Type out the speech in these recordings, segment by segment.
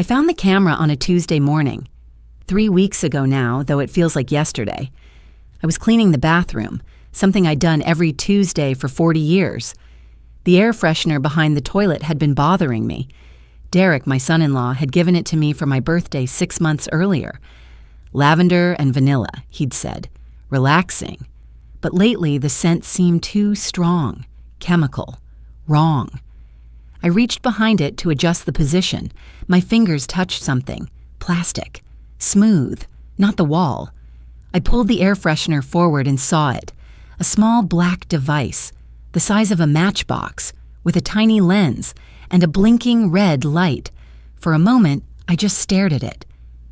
I found the camera on a Tuesday morning. 3 weeks ago now, though it feels like yesterday. I was cleaning the bathroom, something I'd done every Tuesday for 40 years. The air freshener behind the toilet had been bothering me. Derek, my son-in-law, had given it to me for my birthday 6 months earlier. Lavender and vanilla, he'd said. Relaxing. But lately the scent seemed too strong, chemical, wrong. I reached behind it to adjust the position. My fingers touched something. Plastic. Smooth. Not the wall. I pulled the air freshener forward and saw it. A small black device, the size of a matchbox, with a tiny lens and a blinking red light. For a moment, I just stared at it.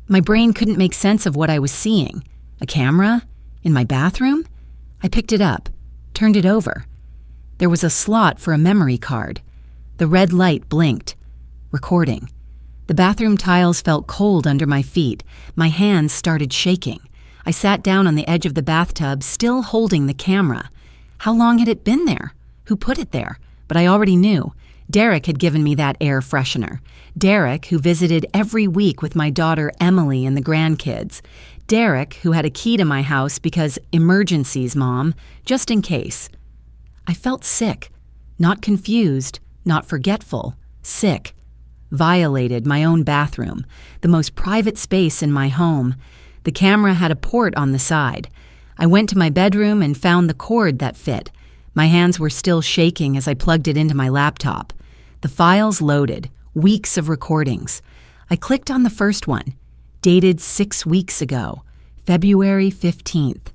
My brain couldn't make sense of what I was seeing. A camera? In my bathroom? I picked it up, turned it over. There was a slot for a memory card. The red light blinked. Recording. The bathroom tiles felt cold under my feet. My hands started shaking. I sat down on the edge of the bathtub, still holding the camera. How long had it been there? Who put it there? But I already knew. Derek had given me that air freshener. Derek, who visited every week with my daughter Emily and the grandkids. Derek, who had a key to my house because emergencies, Mom, just in case. I felt sick. Not confused, not forgetful. Sick. Violated my own bathroom, the most private space in my home. The camera had a port on the side. I went to my bedroom and found the cord that fit. My hands were still shaking as I plugged it into my laptop. The files loaded, weeks of recordings. I clicked on the first one, dated 6 weeks ago, February 15th.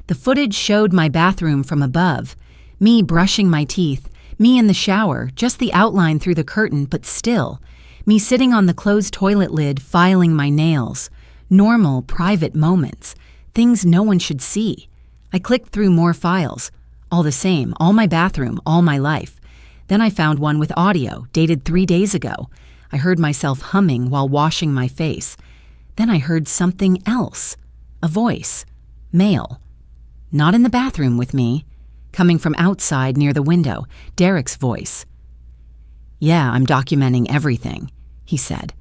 The footage showed my bathroom from above, me brushing my teeth, me in the shower, just the outline through the curtain, but still. Me sitting on the closed toilet lid, filing my nails. Normal, private moments. Things no one should see. I clicked through more files. All the same, all my bathroom, all my life. Then I found one with audio, dated 3 days ago. I heard myself humming while washing my face. Then I heard something else. A voice. Male. Not in the bathroom with me. Coming from outside near the window. Derek's voice. "Yeah, I'm documenting everything," he said.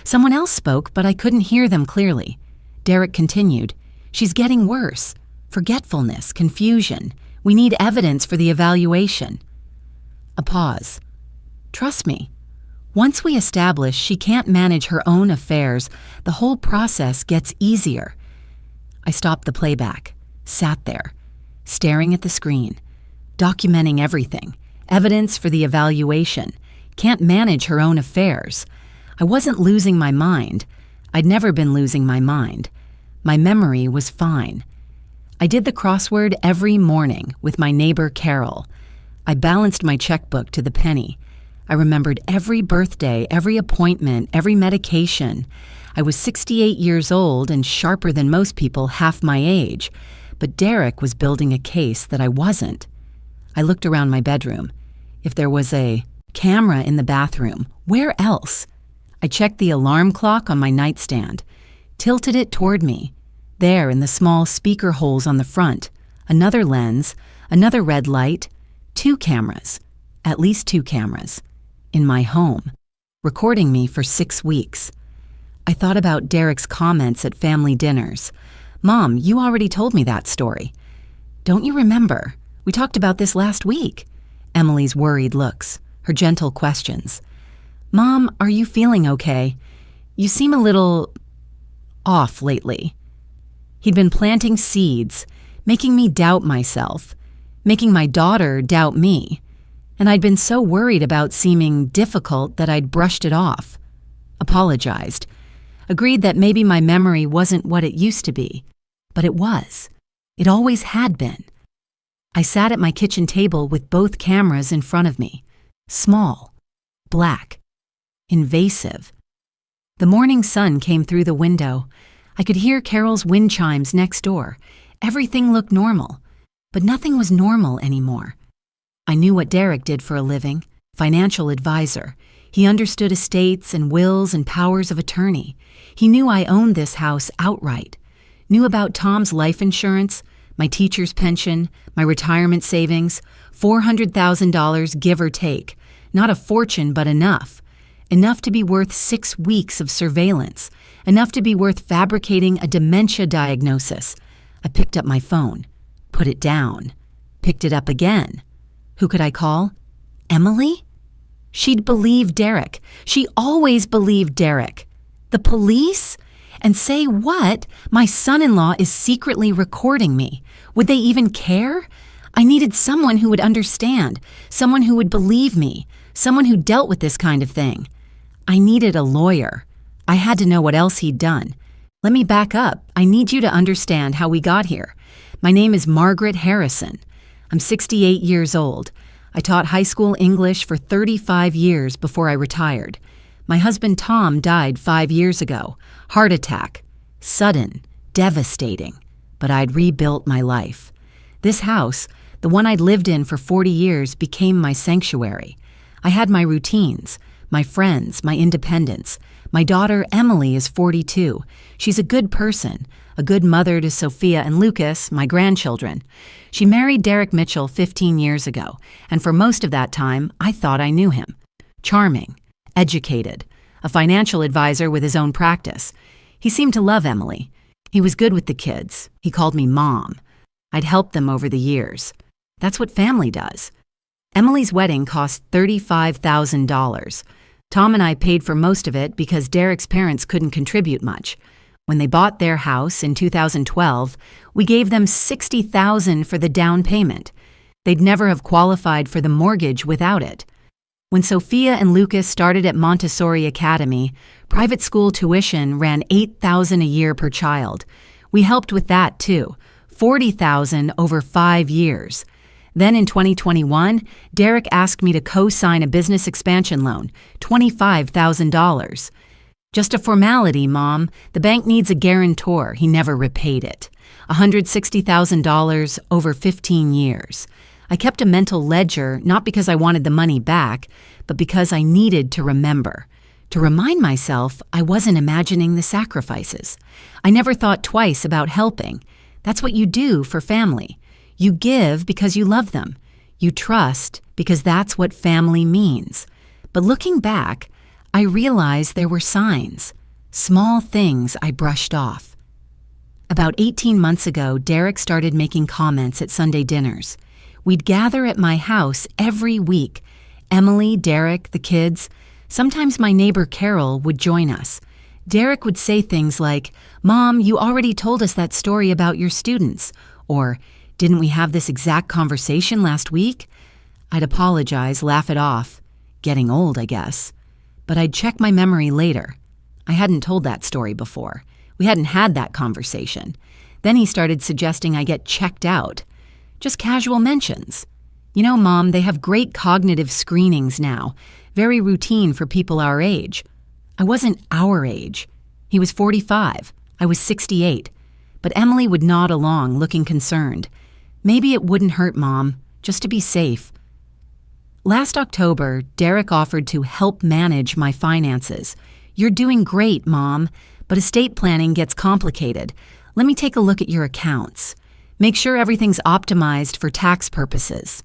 Someone else spoke, but I couldn't hear them clearly. Derek continued, "She's getting worse. Forgetfulness, confusion. We need evidence for the evaluation." A pause. "Trust me. Once we establish she can't manage her own affairs, the whole process gets easier." I stopped the playback, sat there, staring at the screen, documenting everything, evidence for the evaluation. Can't manage her own affairs. I wasn't losing my mind. I'd never been losing my mind. My memory was fine. I did the crossword every morning with my neighbor Carol. I balanced my checkbook to the penny. I remembered every birthday, every appointment, every medication. I was 68 years old and sharper than most people half my age. But Derek was building a case that I wasn't. I looked around my bedroom. If there was a camera in the bathroom, where else? I checked the alarm clock on my nightstand, tilted it toward me. There in the small speaker holes on the front, another lens, another red light, 2 cameras, at least 2 cameras, in my home, recording me for 6 weeks. I thought about Derek's comments at family dinners. "Mom, you already told me that story." "Don't you remember? We talked about this last week." Emily's worried looks, her gentle questions. "Mom, are you feeling okay? You seem a little off lately." He'd been planting seeds, making me doubt myself, making my daughter doubt me. And I'd been so worried about seeming difficult that I'd brushed it off. Apologized. Agreed that maybe my memory wasn't what it used to be. But it was. It always had been. I sat at my kitchen table with both cameras in front of me. Small. Black. Invasive. The morning sun came through the window. I could hear Carol's wind chimes next door. Everything looked normal. But nothing was normal anymore. I knew what Derek did for a living. Financial advisor. He understood estates and wills and powers of attorney. He knew I owned this house outright. Knew about Tom's life insurance, my teacher's pension, my retirement savings, $400,000 give or take. Not a fortune, but enough. enough to be worth 6 weeks of surveillance, enough to be worth fabricating a dementia diagnosis. I picked up my phone, put it down, picked it up again. Who could I call? Emily? She'd believe Derek. She always believed Derek. The police? And say what? My son-in-law is secretly recording me. Would they even care? I needed someone who would understand, someone who would believe me, someone who dealt with this kind of thing. I needed a lawyer. I had to know what else he'd done. Let me back up. I need you to understand how we got here. My name is Margaret Harrison. I'm 68 years old. I taught high school English for 35 years before I retired. My husband Tom died 5 years ago. Heart attack. Sudden. Devastating. But I'd rebuilt my life. This house, the one I'd lived in for 40 years, became my sanctuary. I had my routines, my friends, my independence. My daughter Emily is 42. She's a good person, a good mother to Sophia and Lucas, my grandchildren. She married Derek Mitchell 15 years ago, and for most of that time, I thought I knew him. Charming, educated, a financial advisor with his own practice. He seemed to love Emily. He was good with the kids. He called me Mom. I'd helped them over the years. That's what family does. Emily's wedding cost $35,000. Tom and I paid for most of it because Derek's parents couldn't contribute much. When they bought their house in 2012, we gave them $60,000 for the down payment. They'd never have qualified for the mortgage without it. When Sophia and Lucas started at Montessori Academy, private school tuition ran $8,000 a year per child. We helped with that too, $40,000 over 5 years. Then in 2021, Derek asked me to co-sign a business expansion loan, $25,000. Just a formality, Mom. The bank needs a guarantor. He never repaid it. $160,000 over 15 years. I kept a mental ledger, not because I wanted the money back, but because I needed to remember. To remind myself I wasn't imagining the sacrifices. I never thought twice about helping. That's what you do for family. You give because you love them. You trust because that's what family means. But looking back, I realized there were signs, small things I brushed off. About 18 months ago, Derek started making comments at Sunday dinners. We'd gather at my house every week. Emily, Derek, the kids. Sometimes my neighbor Carol would join us. Derek would say things like, "Mom, you already told us that story about your students," or, "Didn't we have this exact conversation last week?" I'd apologize, laugh it off. Getting old, I guess. But I'd check my memory later. I hadn't told that story before. We hadn't had that conversation. Then he started suggesting I get checked out. Just casual mentions. "You know, Mom, they have great cognitive screenings now. Very routine for people our age." I wasn't our age. He was 45. I was 68. But Emily would nod along, looking concerned. "Maybe it wouldn't hurt, Mom, just to be safe." Last October, Derek offered to help manage my finances. "You're doing great, Mom, but estate planning gets complicated. Let me take a look at your accounts. Make sure everything's optimized for tax purposes."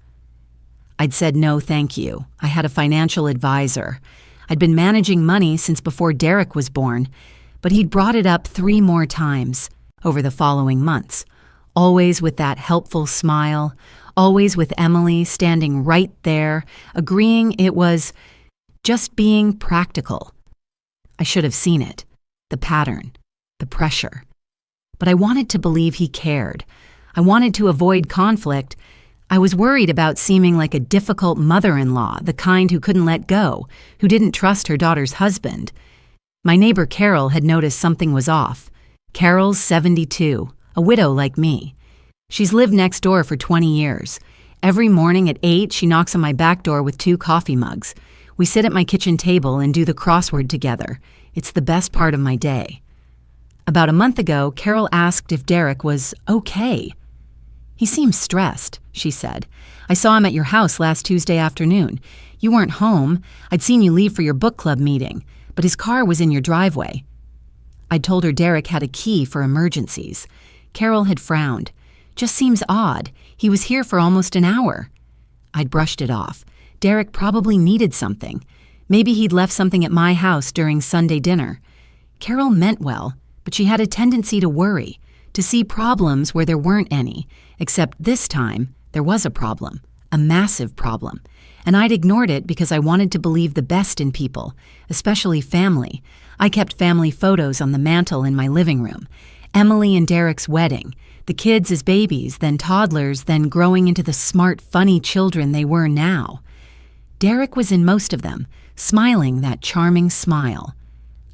I'd said no, thank you. I had a financial advisor. I'd been managing money since before Derek was born, but he'd brought it up 3 more times over the following months, always with that helpful smile, always with Emily standing right there, agreeing it was just being practical. I should have seen it, the pattern, the pressure. But I wanted to believe he cared. I wanted to avoid conflict. I was worried about seeming like a difficult mother-in-law, the kind who couldn't let go, who didn't trust her daughter's husband. My neighbor Carol had noticed something was off. Carol's 72, a widow like me. She's lived next door for 20 years. Every morning at 8, she knocks on my back door with 2 coffee mugs. We sit at my kitchen table and do the crossword together. It's the best part of my day. About a month ago, Carol asked if Derek was okay. "He seems stressed," she said. "I saw him at your house last Tuesday afternoon. You weren't home. I'd seen you leave for your book club meeting, but his car was in your driveway." I'd told her Derek had a key for emergencies. Carol had frowned. "Just seems odd. He was here for almost an hour." I'd brushed it off. Derek probably needed something. Maybe he'd left something at my house during Sunday dinner. Carol meant well, but she had a tendency to worry, to see problems where there weren't any, except this time there was a problem, a massive problem, and I'd ignored it because I wanted to believe the best in people, especially family. I kept family photos on the mantle in my living room. Emily and Derek's wedding, the kids as babies, then toddlers, then growing into the smart, funny children they were now. Derek was in most of them, smiling that charming smile.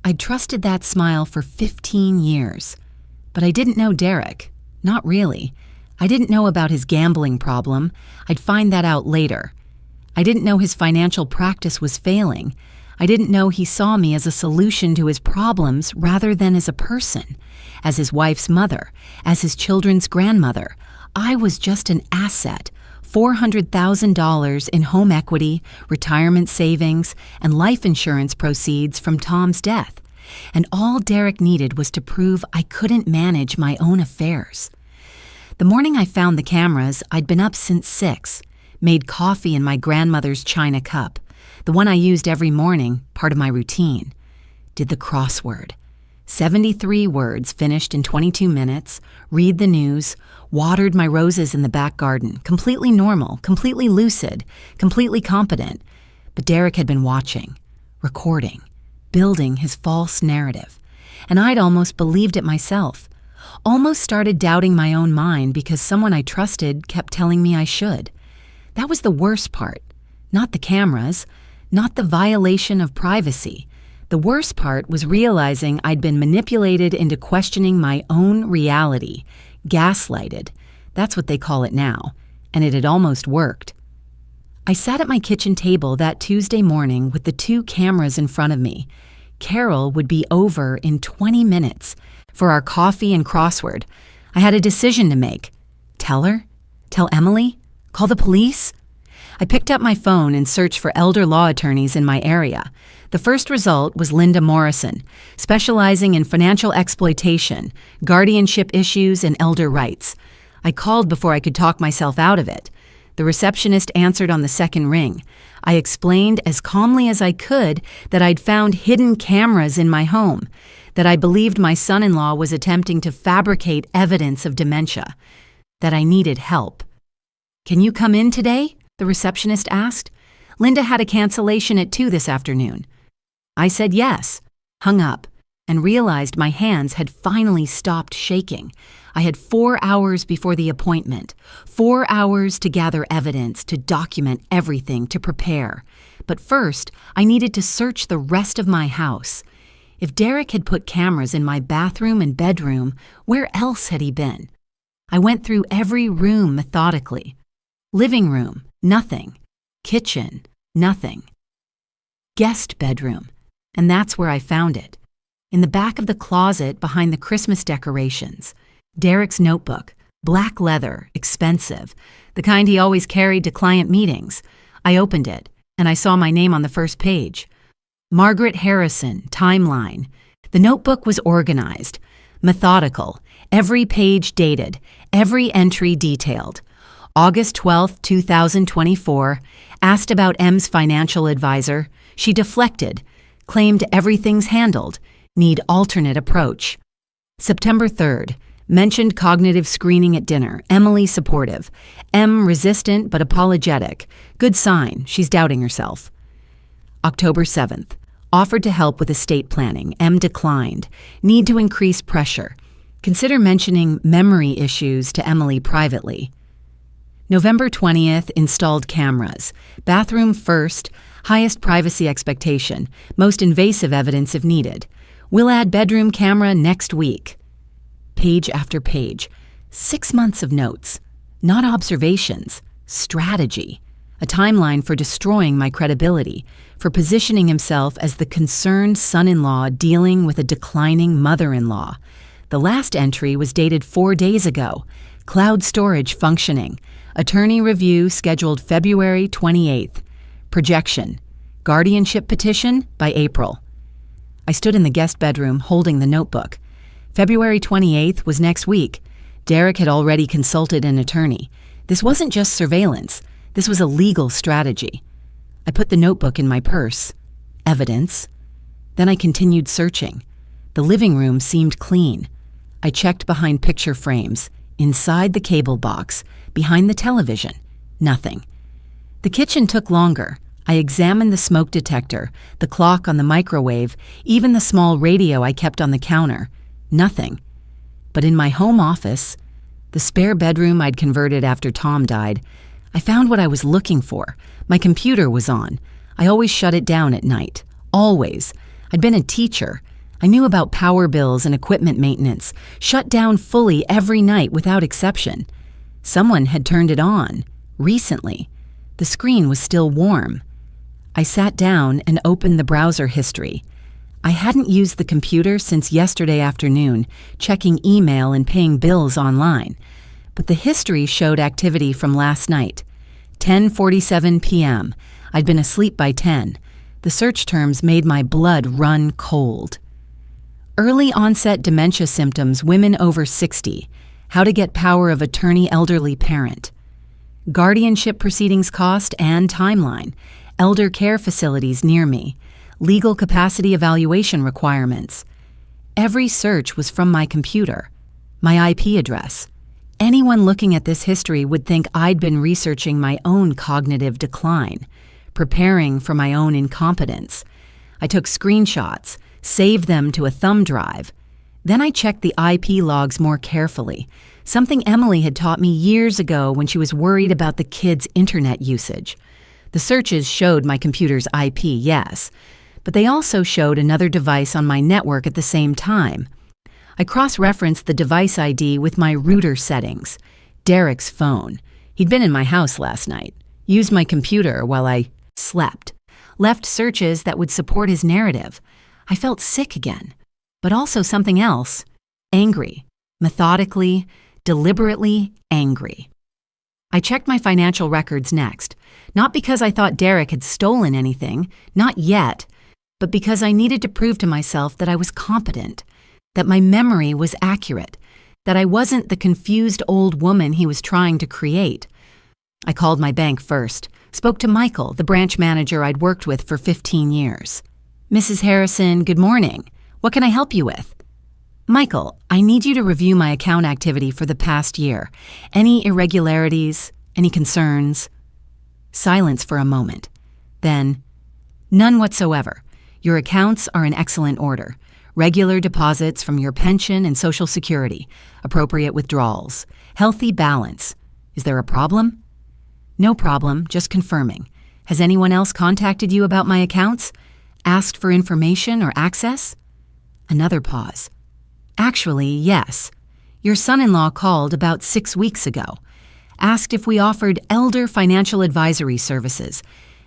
I'd trusted that smile for 15 years. But I didn't know Derek. Not really. I didn't know about his gambling problem. I'd find that out later. I didn't know his financial practice was failing. I didn't know he saw me as a solution to his problems rather than as a person, as his wife's mother, as his children's grandmother. I was just an asset, $400,000 in home equity, retirement savings, and life insurance proceeds from Tom's death. And all Derek needed was to prove I couldn't manage my own affairs. The morning I found the cameras, I'd been up since 6, made coffee in my grandmother's china cup, the one I used every morning, part of my routine. Did the crossword. 73 words finished in 22 minutes, read the news, watered my roses in the back garden, completely normal, completely lucid, completely competent. But Derek had been watching, recording, building his false narrative. And I'd almost believed it myself. Almost started doubting my own mind because someone I trusted kept telling me I should. That was the worst part. Not the cameras, not the violation of privacy. The worst part was realizing I'd been manipulated into questioning my own reality, gaslighted. That's what they call it now, and it had almost worked. I sat at my kitchen table that Tuesday morning with the 2 cameras in front of me. Carol would be over in 20 minutes for our coffee and crossword. I had a decision to make. Tell her? Tell Emily? Call the police? I picked up my phone and searched for elder law attorneys in my area. The first result was Linda Morrison, specializing in financial exploitation, guardianship issues, and elder rights. I called before I could talk myself out of it. The receptionist answered on the second ring. I explained as calmly as I could that I'd found hidden cameras in my home, that I believed my son-in-law was attempting to fabricate evidence of dementia, that I needed help. "Can you come in today?" the receptionist asked. Linda had a cancellation at 2 this afternoon. I said yes, hung up, and realized my hands had finally stopped shaking. I had 4 hours before the appointment, 4 hours to gather evidence, to document everything, to prepare. But first, I needed to search the rest of my house. If Derek had put cameras in my bathroom and bedroom, where else had he been? I went through every room methodically. Living room, nothing. Kitchen, nothing. Guest bedroom, and that's where I found it. In the back of the closet behind the Christmas decorations. Derek's notebook, black leather, expensive, the kind he always carried to client meetings. I opened it, and I saw my name on the first page. Margaret Harrison, timeline. The notebook was organized, methodical, every page dated, every entry detailed. August 12, 2024, asked about M's financial advisor. She deflected, claimed everything's handled, need alternate approach. September 3rd, mentioned cognitive screening at dinner. Emily supportive. M resistant but apologetic. Good sign, she's doubting herself. October 7th, offered to help with estate planning. M declined. Need to increase pressure. Consider mentioning memory issues to Emily privately. November 20th, installed cameras. Bathroom first, highest privacy expectation, most invasive evidence if needed. We'll add bedroom camera next week. Page after page. 6 months of notes. Not observations. Strategy. A timeline for destroying my credibility, for positioning himself as the concerned son-in-law dealing with a declining mother-in-law. The last entry was dated 4 days ago. Cloud storage functioning. Attorney review scheduled February 28th. Projection. Guardianship petition by April. I stood in the guest bedroom holding the notebook. February 28th was next week. Derek had already consulted an attorney. This wasn't just surveillance. This was a legal strategy. I put the notebook in my purse. evidence. Then I continued searching. The living room seemed clean. I checked behind picture frames, inside the cable box, behind the television. Nothing. The kitchen took longer. I examined the smoke detector, the clock on the microwave, even the small radio I kept on the counter. Nothing. But in my home office, the spare bedroom I'd converted after Tom died, I found what I was looking for. My computer was on. I always shut it down at night. Always. I'd been a teacher. I knew about power bills and equipment maintenance, shut down fully every night without exception. Someone had turned it on, recently. The screen was still warm. I sat down and opened the browser history. I hadn't used the computer since yesterday afternoon, checking email and paying bills online. But the history showed activity from last night. 10:47 p.m. I'd been asleep by 10. The search terms made my blood run cold. Early onset dementia symptoms, women over 60. How to get power of attorney, elderly parent. Guardianship proceedings cost and timeline. Elder care facilities near me. Legal capacity evaluation requirements. Every search was from my computer. My IP address. Anyone looking at this history would think I'd been researching my own cognitive decline, preparing for my own incompetence. I took screenshots, saved them to a thumb drive. Then I checked the IP logs more carefully, something Emily had taught me years ago when she was worried about the kids' internet usage. The searches showed my computer's IP, yes, but they also showed another device on my network at the same time. I cross-referenced the device ID with my router settings. Derek's phone. He'd been in my house last night. Used my computer while I slept. Left searches that would support his narrative. I felt sick again, but also something else. Angry. Methodically, deliberately angry. I checked my financial records next, not because I thought Derek had stolen anything, not yet, but because I needed to prove to myself that I was competent, that my memory was accurate, that I wasn't the confused old woman he was trying to create. I called my bank first, spoke to Michael, the branch manager I'd worked with for 15 years. Mrs. Harrison, good morning. What can I help you with? Michael, I need you to review my account activity for the past year. Any irregularities? Any concerns? Silence for a moment. Then, none whatsoever. Your accounts are in excellent order. Regular deposits from your pension and Social Security. Appropriate withdrawals. Healthy balance. Is there a problem? No problem, just confirming. Has anyone else contacted you about my accounts? Asked for information or access? Another pause. Actually, yes. Your son-in-law called about 6 weeks ago. Asked if we offered elder financial advisory services.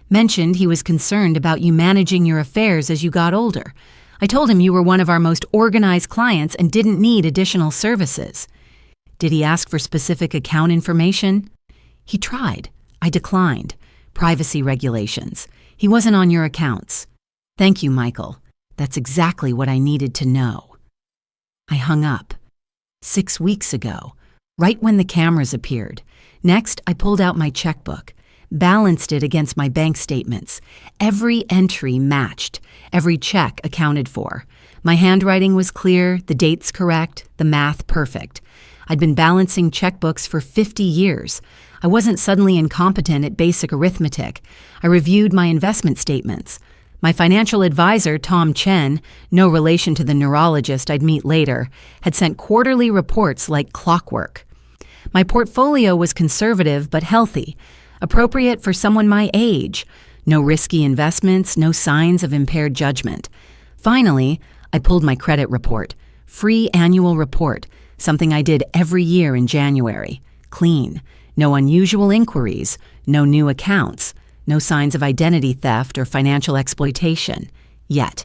Mentioned he was concerned about you managing your affairs as you got older. I told him you were one of our most organized clients and didn't need additional services. Did he ask for specific account information? He tried. I declined. Privacy regulations. He wasn't on your accounts. Thank you, Michael. That's exactly what I needed to know. I hung up. 6 weeks ago, right when the cameras appeared. Next, I pulled out my checkbook, balanced it against my bank statements. Every entry matched, every check accounted for. My handwriting was clear, the dates correct, the math perfect. I'd been balancing checkbooks for 50 years. I wasn't suddenly incompetent at basic arithmetic. I reviewed my investment statements. My financial advisor, Tom Chen, no relation to the neurologist I'd meet later, had sent quarterly reports like clockwork. My portfolio was conservative but healthy, appropriate for someone my age. No risky investments, no signs of impaired judgment. Finally, I pulled my credit report. Free annual report, something I did every year in January. Clean. No unusual inquiries. No new accounts. No signs of identity theft or financial exploitation. Yet.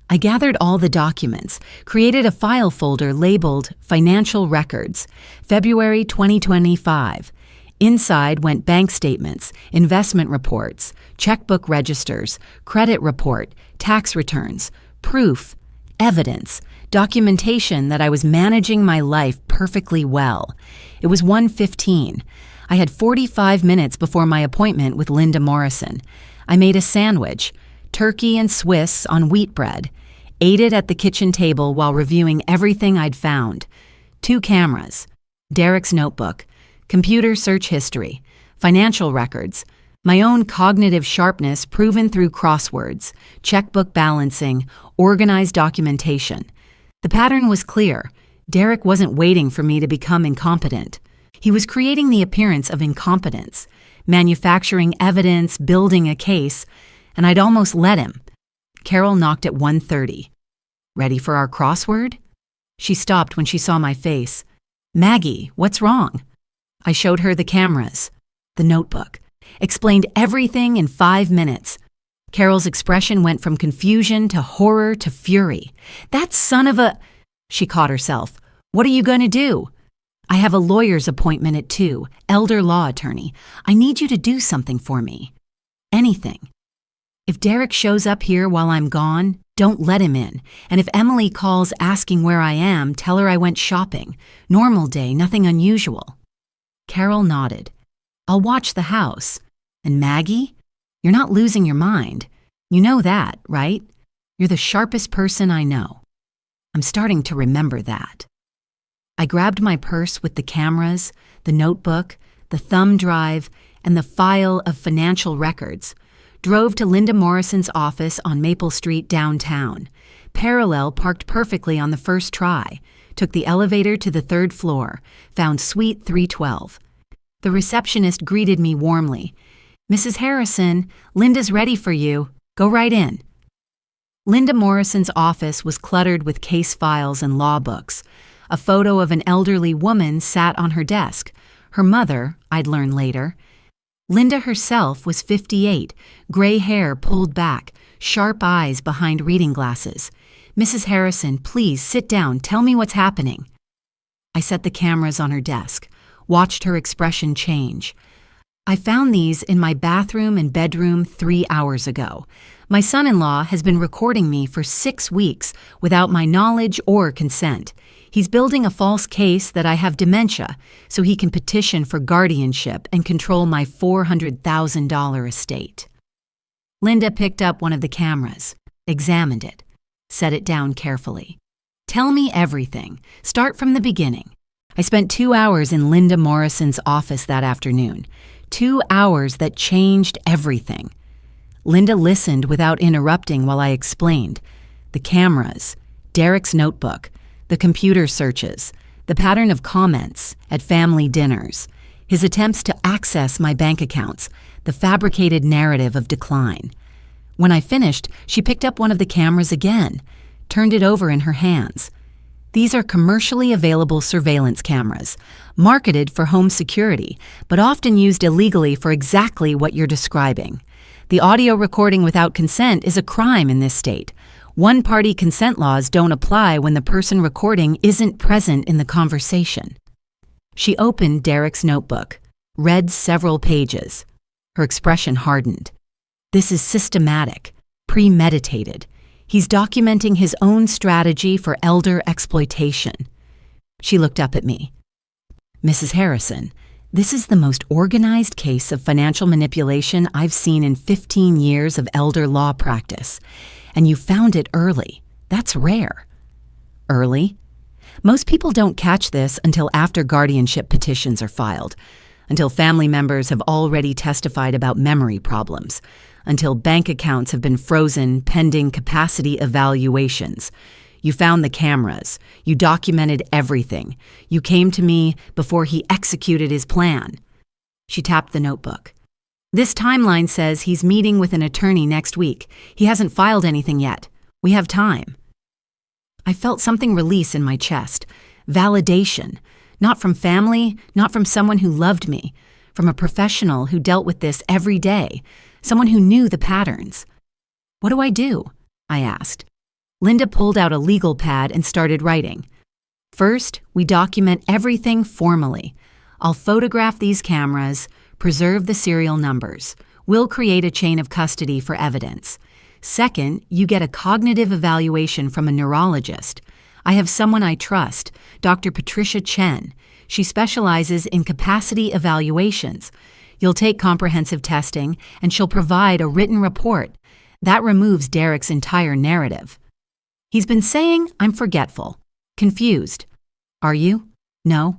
I gathered all the documents, created a file folder labeled Financial Records, February 2025. Inside went bank statements, investment reports, checkbook registers, credit report, tax returns, proof, evidence, documentation that I was managing my life perfectly well. It was 1:15. I had 45 minutes before my appointment with Linda Morrison. I made a sandwich, turkey and Swiss on wheat bread, ate it at the kitchen table while reviewing everything I'd found. 2 cameras, Derek's notebook, computer search history, financial records, my own cognitive sharpness proven through crosswords, checkbook balancing, organized documentation. The pattern was clear. Derek wasn't waiting for me to become incompetent. He was creating the appearance of incompetence, manufacturing evidence, building a case, and I'd almost let him. Carol knocked at 1:30. "Ready for our crossword?" She stopped when she saw my face. "Maggie, what's wrong?" I showed her the cameras, the notebook, explained everything in 5 minutes. Carol's expression went from confusion to horror to fury. "That son of a—" She caught herself. "What are you going to do?" "I have a lawyer's appointment at 2, elder law attorney. I need you to do something for me. Anything. If Derek shows up here while I'm gone, don't let him in. And if Emily calls asking where I am, tell her I went shopping. Normal day, nothing unusual." Carol nodded. "I'll watch the house. And Maggie? You're not losing your mind. You know that, right? You're the sharpest person I know." I'm starting to remember that. I grabbed my purse with the cameras, the notebook, the thumb drive, and the file of financial records, drove to Linda Morrison's office on Maple Street downtown. Parallel parked perfectly on the first try, took the elevator to the 3rd floor, found suite 312. The receptionist greeted me warmly. "Mrs. Harrison, Linda's ready for you. Go right in." Linda Morrison's office was cluttered with case files and law books. A photo of an elderly woman sat on her desk. Her mother, I'd learn later. Linda herself was 58, gray hair pulled back, sharp eyes behind reading glasses. "Mrs. Harrison, please sit down. Tell me what's happening." I set the cameras on her desk, watched her expression change. "I found these in my bathroom and bedroom 3 hours ago. My son-in-law has been recording me for 6 weeks without my knowledge or consent. He's building a false case that I have dementia so he can petition for guardianship and control my $400,000 estate." Linda picked up one of the cameras, examined it, set it down carefully. "Tell me everything. Start from the beginning." I spent 2 hours in Linda Morrison's office that afternoon. 2 hours that changed everything. Linda listened without interrupting while I explained. The cameras, Derek's notebook, the computer searches, the pattern of comments at family dinners, his attempts to access my bank accounts, the fabricated narrative of decline. When I finished, she picked up one of the cameras again, turned it over in her hands. These are commercially available surveillance cameras, marketed for home security, but often used illegally for exactly what you're describing. The audio recording without consent is a crime in this state. One-party consent laws don't apply when the person recording isn't present in the conversation. She opened Derek's notebook, read several pages. Her expression hardened. "This is systematic, premeditated. He's documenting his own strategy for elder exploitation." She looked up at me. "Mrs. Harrison, this is the most organized case of financial manipulation I've seen in 15 years of elder law practice. And you found it early. That's rare." "Early?" Most people don't catch this until after guardianship petitions are filed, until family members have already testified about memory problems, until bank accounts have been frozen pending capacity evaluations. You found the cameras. You documented everything. You came to me before he executed his plan. She tapped the notebook. "This timeline says he's meeting with an attorney next week. He hasn't filed anything yet. We have time." I felt something release in my chest. Validation. Not from family, not from someone who loved me, from a professional who dealt with this every day, someone who knew the patterns. "What do I do?" I asked. Linda pulled out a legal pad and started writing. "First, we document everything formally. I'll photograph these cameras, preserve the serial numbers. We'll create a chain of custody for evidence. Second, you get a cognitive evaluation from a neurologist. I have someone I trust, Dr. Patricia Chen. She specializes in capacity evaluations. You'll take comprehensive testing, and she'll provide a written report. That removes Derek's entire narrative. He's been saying, "I'm forgetful." Confused. Are you? No?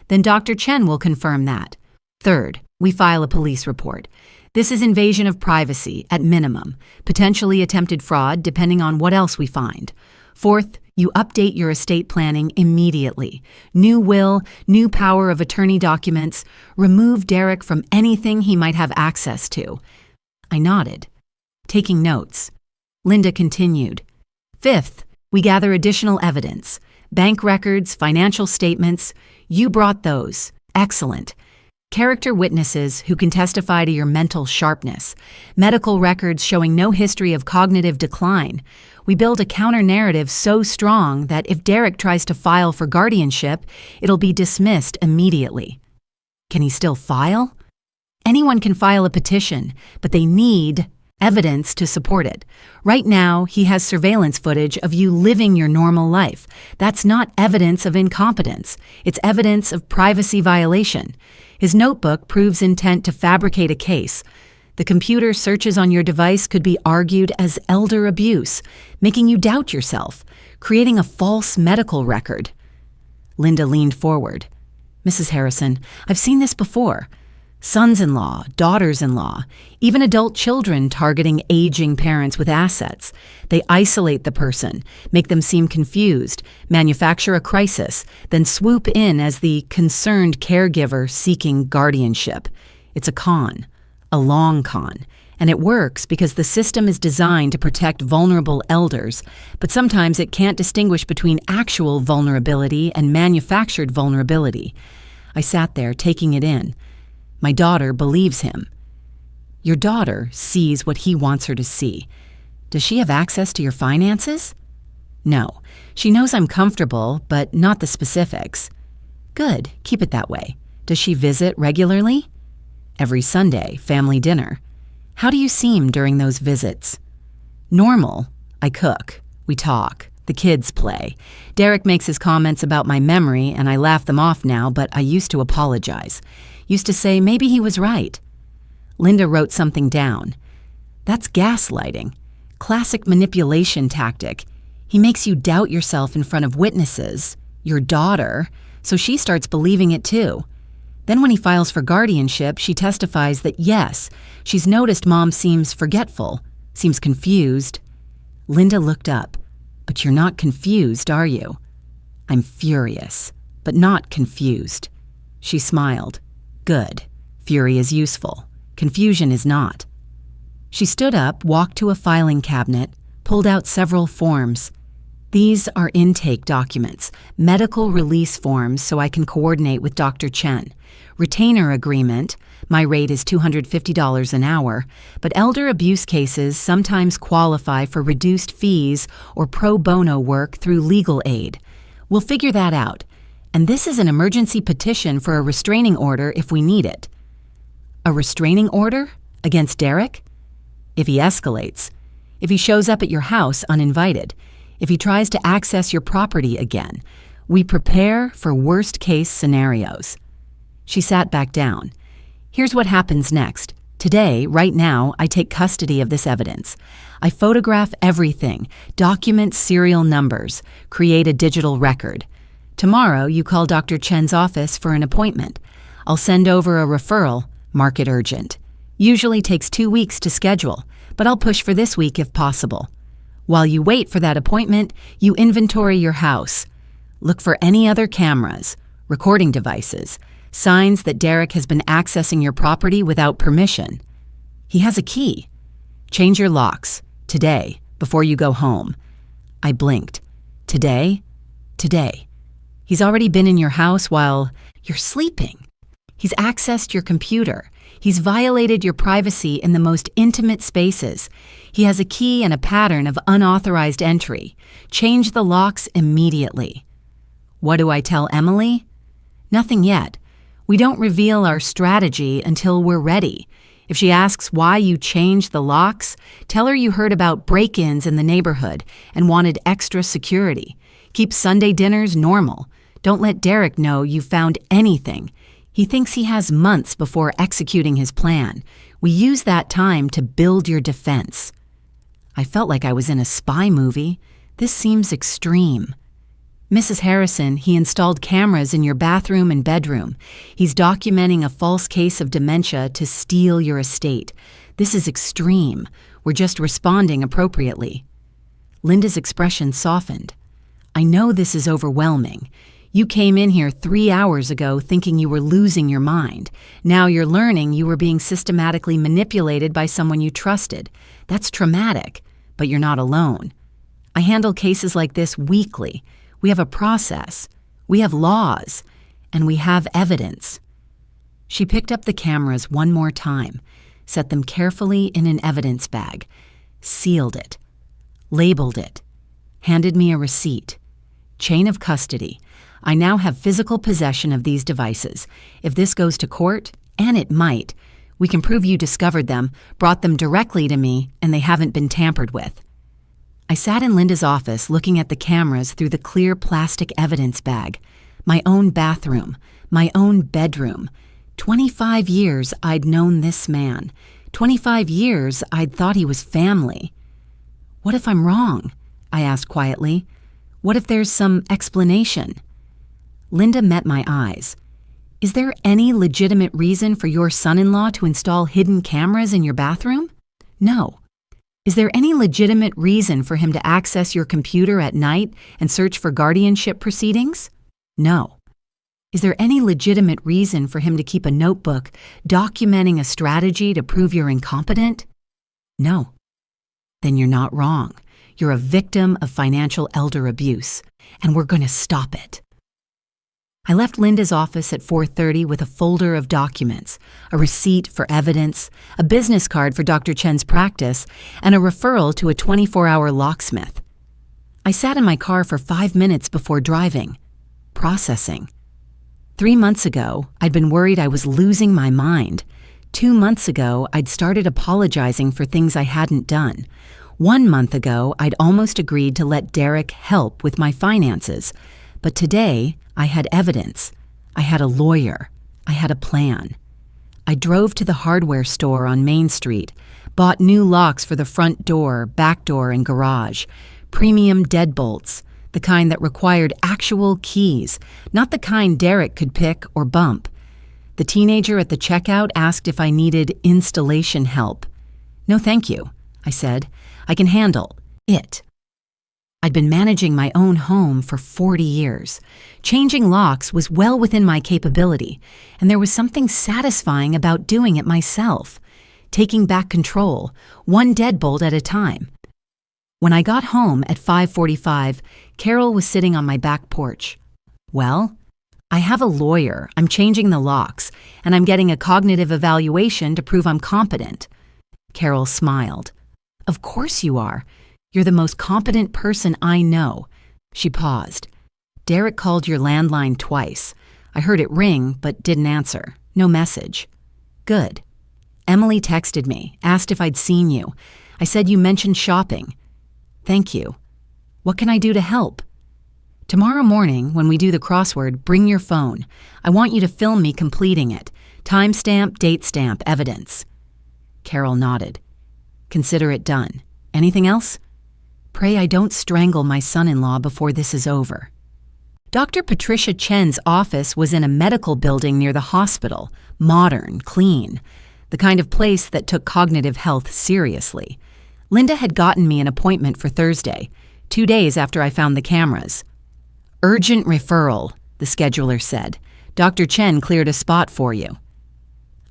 Then Dr. Chen will confirm that. Third, we file a police report. This is invasion of privacy, at minimum, potentially attempted fraud depending on what else we find. Fourth, you update your estate planning immediately. New will, new power of attorney documents, remove Derek from anything he might have access to. I nodded, taking notes. Linda continued. Fifth, we gather additional evidence. Bank records, financial statements. You brought those. Excellent. Character witnesses who can testify to your mental sharpness. Medical records showing no history of cognitive decline. We build a counter-narrative so strong that if Derek tries to file for guardianship, it'll be dismissed immediately. Can he still file? Anyone can file a petition, but they need evidence to support it. Right now, he has surveillance footage of you living your normal life. That's not evidence of incompetence. It's evidence of privacy violation. His notebook proves intent to fabricate a case. The computer searches on your device could be argued as elder abuse, making you doubt yourself, creating a false medical record. Linda leaned forward. Mrs. Harrison, I've seen this before. Sons-in-law, daughters-in-law, even adult children targeting aging parents with assets. They isolate the person, make them seem confused, manufacture a crisis, then swoop in as the concerned caregiver seeking guardianship. It's a con, a long con, and it works because the system is designed to protect vulnerable elders, but sometimes it can't distinguish between actual vulnerability and manufactured vulnerability. I sat there taking it in. My daughter believes him. Your daughter sees what he wants her to see. Does she have access to your finances? No. She knows I'm comfortable, but not the specifics. Good. Keep it that way. Does she visit regularly? Every Sunday, family dinner. How do you seem during those visits? Normal. I cook. We talk. The kids play. Derek makes his comments about my memory, and I laugh them off now, but I used to apologize. Used to say maybe he was right. Linda wrote something down. That's gaslighting. Classic manipulation tactic. He makes you doubt yourself in front of witnesses, your daughter, so she starts believing it too. Then when he files for guardianship, she testifies that yes, she's noticed Mom seems forgetful, seems confused. Linda looked up. But you're not confused, are you? I'm furious, but not confused. She smiled. Good. Fury is useful. Confusion is not. She stood up, walked to a filing cabinet, pulled out several forms. These are intake documents, medical release forms so I can coordinate with Dr. Chen. Retainer agreement, my rate is $250 an hour, but elder abuse cases sometimes qualify for reduced fees or pro bono work through legal aid. We'll figure that out. And this is an emergency petition for a restraining order if we need it. A restraining order? Against Derek? If he escalates. If he shows up at your house uninvited. If he tries to access your property again. We prepare for worst-case scenarios. She sat back down. Here's what happens next. Today, right now, I take custody of this evidence. I photograph everything, document serial numbers, create a digital record. Tomorrow, you call Dr. Chen's office for an appointment. I'll send over a referral, mark it urgent. Usually takes 2 weeks to schedule, but I'll push for this week if possible. While you wait for that appointment, you inventory your house. Look for any other cameras, recording devices, signs that Derek has been accessing your property without permission. He has a key. Change your locks, today, before you go home. I blinked. Today? Today. He's already been in your house while you're sleeping. He's accessed your computer. He's violated your privacy in the most intimate spaces. He has a key and a pattern of unauthorized entry. Change the locks immediately. What do I tell Emily? Nothing yet. We don't reveal our strategy until we're ready. If she asks why you changed the locks, tell her you heard about break-ins in the neighborhood and wanted extra security. Keep Sunday dinners normal. Don't let Derek know you found anything. He thinks he has months before executing his plan. We use that time to build your defense. I felt like I was in a spy movie. This seems extreme. Mrs. Harrison, he installed cameras in your bathroom and bedroom. He's documenting a false case of dementia to steal your estate. This is extreme. We're just responding appropriately. Linda's expression softened. I know this is overwhelming. You came in here 3 hours ago thinking you were losing your mind. Now you're learning you were being systematically manipulated by someone you trusted. That's traumatic, but you're not alone. I handle cases like this weekly. We have a process. We have laws. And we have evidence. She picked up the cameras one more time, set them carefully in an evidence bag, sealed it, labeled it, handed me a receipt. Chain of custody. I now have physical possession of these devices. If this goes to court, and it might, we can prove you discovered them, brought them directly to me, and they haven't been tampered with. I sat in Linda's office looking at the cameras through the clear plastic evidence bag. My own bathroom, my own bedroom. 25 years I'd known this man. 25 years I'd thought he was family. What if I'm wrong? I asked quietly. What if there's some explanation? Linda met my eyes. Is there any legitimate reason for your son-in-law to install hidden cameras in your bathroom? No. Is there any legitimate reason for him to access your computer at night and search for guardianship proceedings? No. Is there any legitimate reason for him to keep a notebook documenting a strategy to prove you're incompetent? No. Then you're not wrong. You're a victim of financial elder abuse, and we're going to stop it. I left Linda's office at 4:30 with a folder of documents, a receipt for evidence, a business card for Dr. Chen's practice, and a referral to a 24-hour locksmith. I sat in my car for 5 minutes before driving, processing. 3 months ago, I'd been worried I was losing my mind. 2 months ago, I'd started apologizing for things I hadn't done. 1 month ago, I'd almost agreed to let Derek help with my finances. But today, I had evidence. I had a lawyer. I had a plan. I drove to the hardware store on Main Street, bought new locks for the front door, back door, and garage, premium deadbolts, the kind that required actual keys, not the kind Derek could pick or bump. The teenager at the checkout asked if I needed installation help. No, thank you, I said. I can handle it. I'd been managing my own home for 40 years. Changing locks was well within my capability, and there was something satisfying about doing it myself, taking back control, one deadbolt at a time. When I got home at 5:45, Carol was sitting on my back porch. Well, I have a lawyer, I'm changing the locks, and I'm getting a cognitive evaluation to prove I'm competent. Carol smiled. Of course you are. You're the most competent person I know. She paused. Derek called your landline twice. I heard it ring, but didn't answer. No message. Good. Emily texted me, asked if I'd seen you. I said you mentioned shopping. Thank you. What can I do to help? Tomorrow morning, when we do the crossword, bring your phone. I want you to film me completing it. Timestamp, date stamp, evidence. Carol nodded. Consider it done. Anything else? Pray I don't strangle my son-in-law before this is over. Dr. Patricia Chen's office was in a medical building near the hospital, modern, clean, the kind of place that took cognitive health seriously. Linda had gotten me an appointment for Thursday, 2 days after I found the cameras. Urgent referral, the scheduler said. Dr. Chen cleared a spot for you.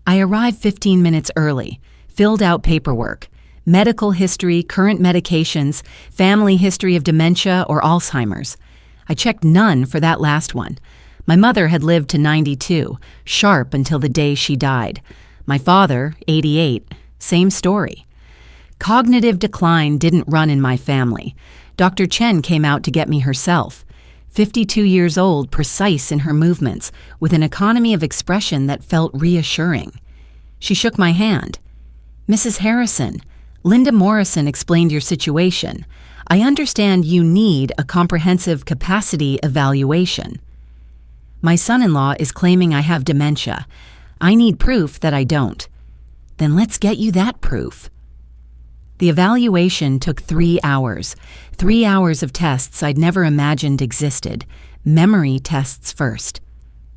I arrived 15 minutes early, filled out paperwork. Medical history, current medications, family history of dementia or Alzheimer's. I checked none for that last one. My mother had lived to 92, sharp until the day she died. My father, 88, same story. Cognitive decline didn't run in my family. Dr. Chen came out to get me herself. 52 years old, precise in her movements, with an economy of expression that felt reassuring. She shook my hand. Mrs. Harrison, Linda Morrison explained your situation. I understand you need a comprehensive capacity evaluation. My son-in-law is claiming I have dementia. I need proof that I don't. Then let's get you that proof. The evaluation took 3 hours. 3 hours of tests I'd never imagined existed. Memory tests first.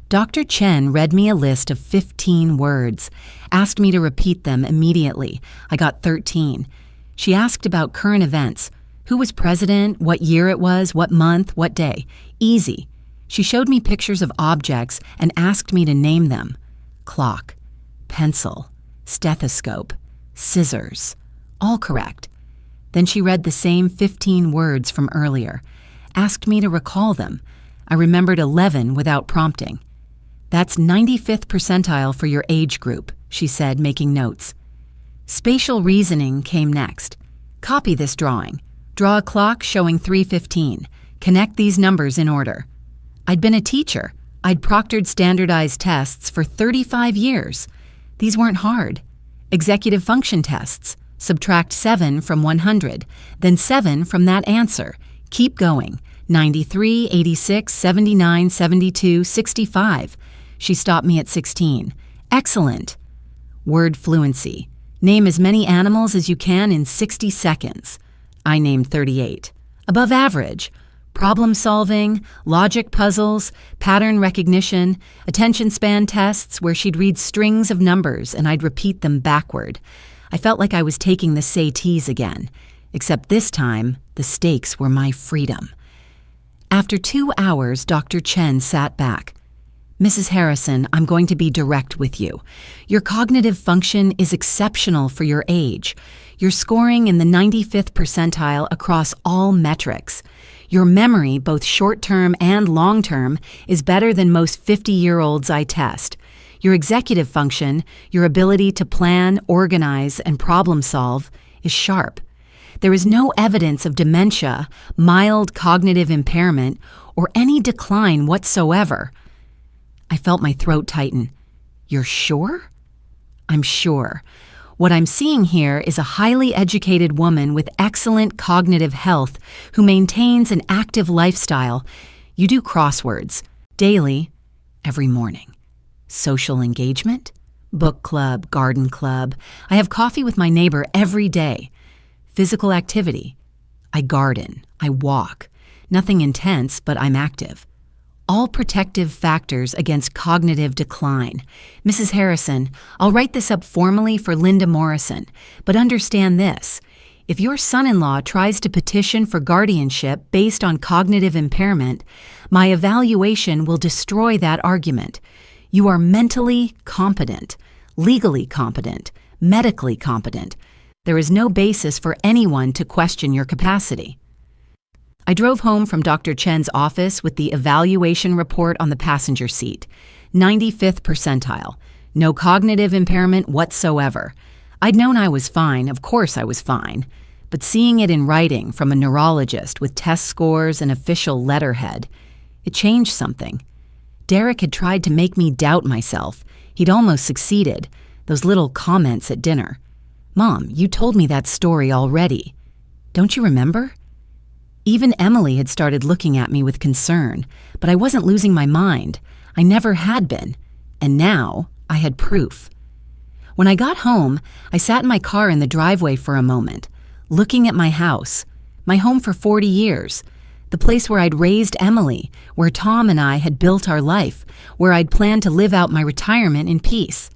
Dr. Chen read me a list of 15 words, asked me to repeat them immediately. I got 13. She asked about current events. Who was president, what year it was, what month, what day. Easy. She showed me pictures of objects and asked me to name them. Clock, pencil, stethoscope, scissors. All correct. Then she read the same 15 words from earlier, asked me to recall them. I remembered 11 without prompting. That's 95th percentile for your age group, she said, making notes. Spatial reasoning came next. Copy this drawing. Draw a clock showing 3:15. Connect these numbers in order. I'd been a teacher. I'd proctored standardized tests for 35 years. These weren't hard. Executive function tests. Subtract 7 from 100, then 7 from that answer. Keep going. 93, 86, 79, 72, 65. She stopped me at 16. Excellent. Word fluency. Name as many animals as you can in 60 seconds. I named 38. Above average. Problem solving, logic puzzles, pattern recognition, attention span tests where she'd read strings of numbers and I'd repeat them backward. I felt like I was taking the SATs again, except this time the stakes were my freedom. After 2 hours, Dr. Chen sat back. Mrs. Harrison, I'm going to be direct with you. Your cognitive function is exceptional for your age. You're scoring in the 95th percentile across all metrics. Your memory, both short-term and long-term, is better than most 50-year-olds I test. Your executive function, your ability to plan, organize, and problem solve, is sharp. There is no evidence of dementia, mild cognitive impairment, or any decline whatsoever. I felt my throat tighten. You're sure? I'm sure. What I'm seeing here is a highly educated woman with excellent cognitive health who maintains an active lifestyle. You do crosswords, daily, every morning. Social engagement, book club, garden club. I have coffee with my neighbor every day. Physical activity. I garden, I walk. Nothing intense, but I'm active. All protective factors against cognitive decline. Mrs. Harrison, I'll write this up formally for Linda Morrison, but understand this. If your son-in-law tries to petition for guardianship based on cognitive impairment, my evaluation will destroy that argument. You are mentally competent, legally competent, medically competent. There is no basis for anyone to question your capacity. I drove home from Dr. Chen's office with the evaluation report on the passenger seat. 95th percentile. No cognitive impairment whatsoever. I'd known I was fine, of course I was fine. But seeing it in writing from a neurologist with test scores and official letterhead, it changed something. Derek had tried to make me doubt myself. He'd almost succeeded. Those little comments at dinner. Mom, you told me that story already. Don't you remember? Even Emily had started looking at me with concern, but I wasn't losing my mind. I never had been. And now I had proof. When I got home, I sat in my car in the driveway for a moment, looking at my house, my home for 40 years, the place where I'd raised Emily, where Tom and I had built our life, where I'd planned to live out my retirement in peace.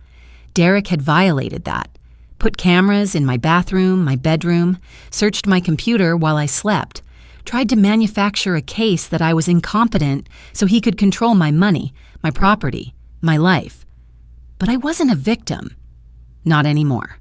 Derek had violated that, put cameras in my bathroom, my bedroom, searched my computer while I slept, tried to manufacture a case that I was incompetent so he could control my money, my property, my life. But I wasn't a victim. Not anymore.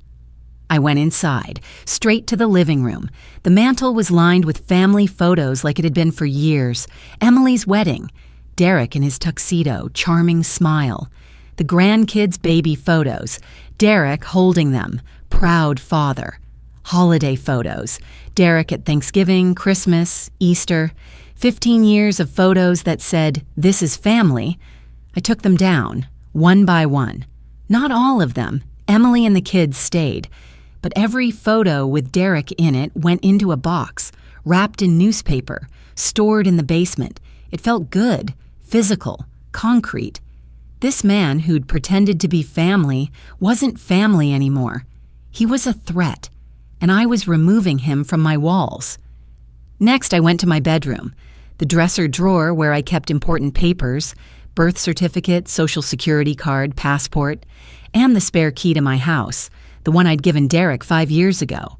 I went inside, straight to the living room. The mantel was lined with family photos like it had been for years. Emily's wedding, Derek in his tuxedo, charming smile. The grandkids' baby photos, Derek holding them, proud father. Holiday photos, Derek at Thanksgiving, Christmas, Easter. 15 years of photos that said, "This is family." I took them down, one by one. Not all of them. Emily and the kids stayed. But every photo with Derek in it went into a box, wrapped in newspaper, stored in the basement. It felt good, physical, concrete. This man who'd pretended to be family wasn't family anymore. He was a threat. and I was removing him from my walls. Next, I went to my bedroom, the dresser drawer where I kept important papers, birth certificate, social security card, passport, and the spare key to my house, the one I'd given Derek 5 years ago.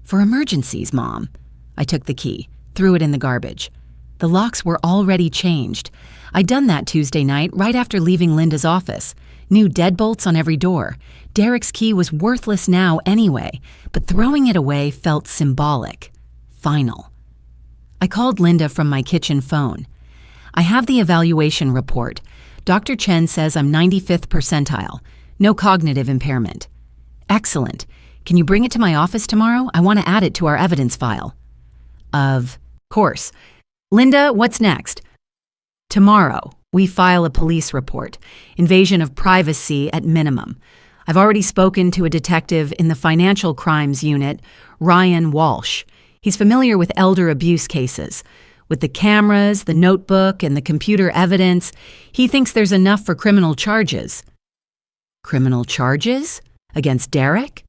For emergencies, Mom. I took the key, threw it in the garbage. The locks were already changed. I'd done that Tuesday night right after leaving Linda's office. New deadbolts on every door. Derek's key was worthless now anyway, but throwing it away felt symbolic. Final. I called Linda from my kitchen phone. I have the evaluation report. Dr. Chen says I'm 95th percentile. No cognitive impairment. Excellent. Can you bring it to my office tomorrow? I want to add it to our evidence file. Of course. Linda, what's next? Tomorrow, we file a police report. Invasion of privacy at minimum. I've already spoken to a detective in the financial crimes unit, Ryan Walsh. He's familiar with elder abuse cases. With the cameras, the notebook, and the computer evidence, he thinks there's enough for criminal charges. Criminal charges? Against Derek?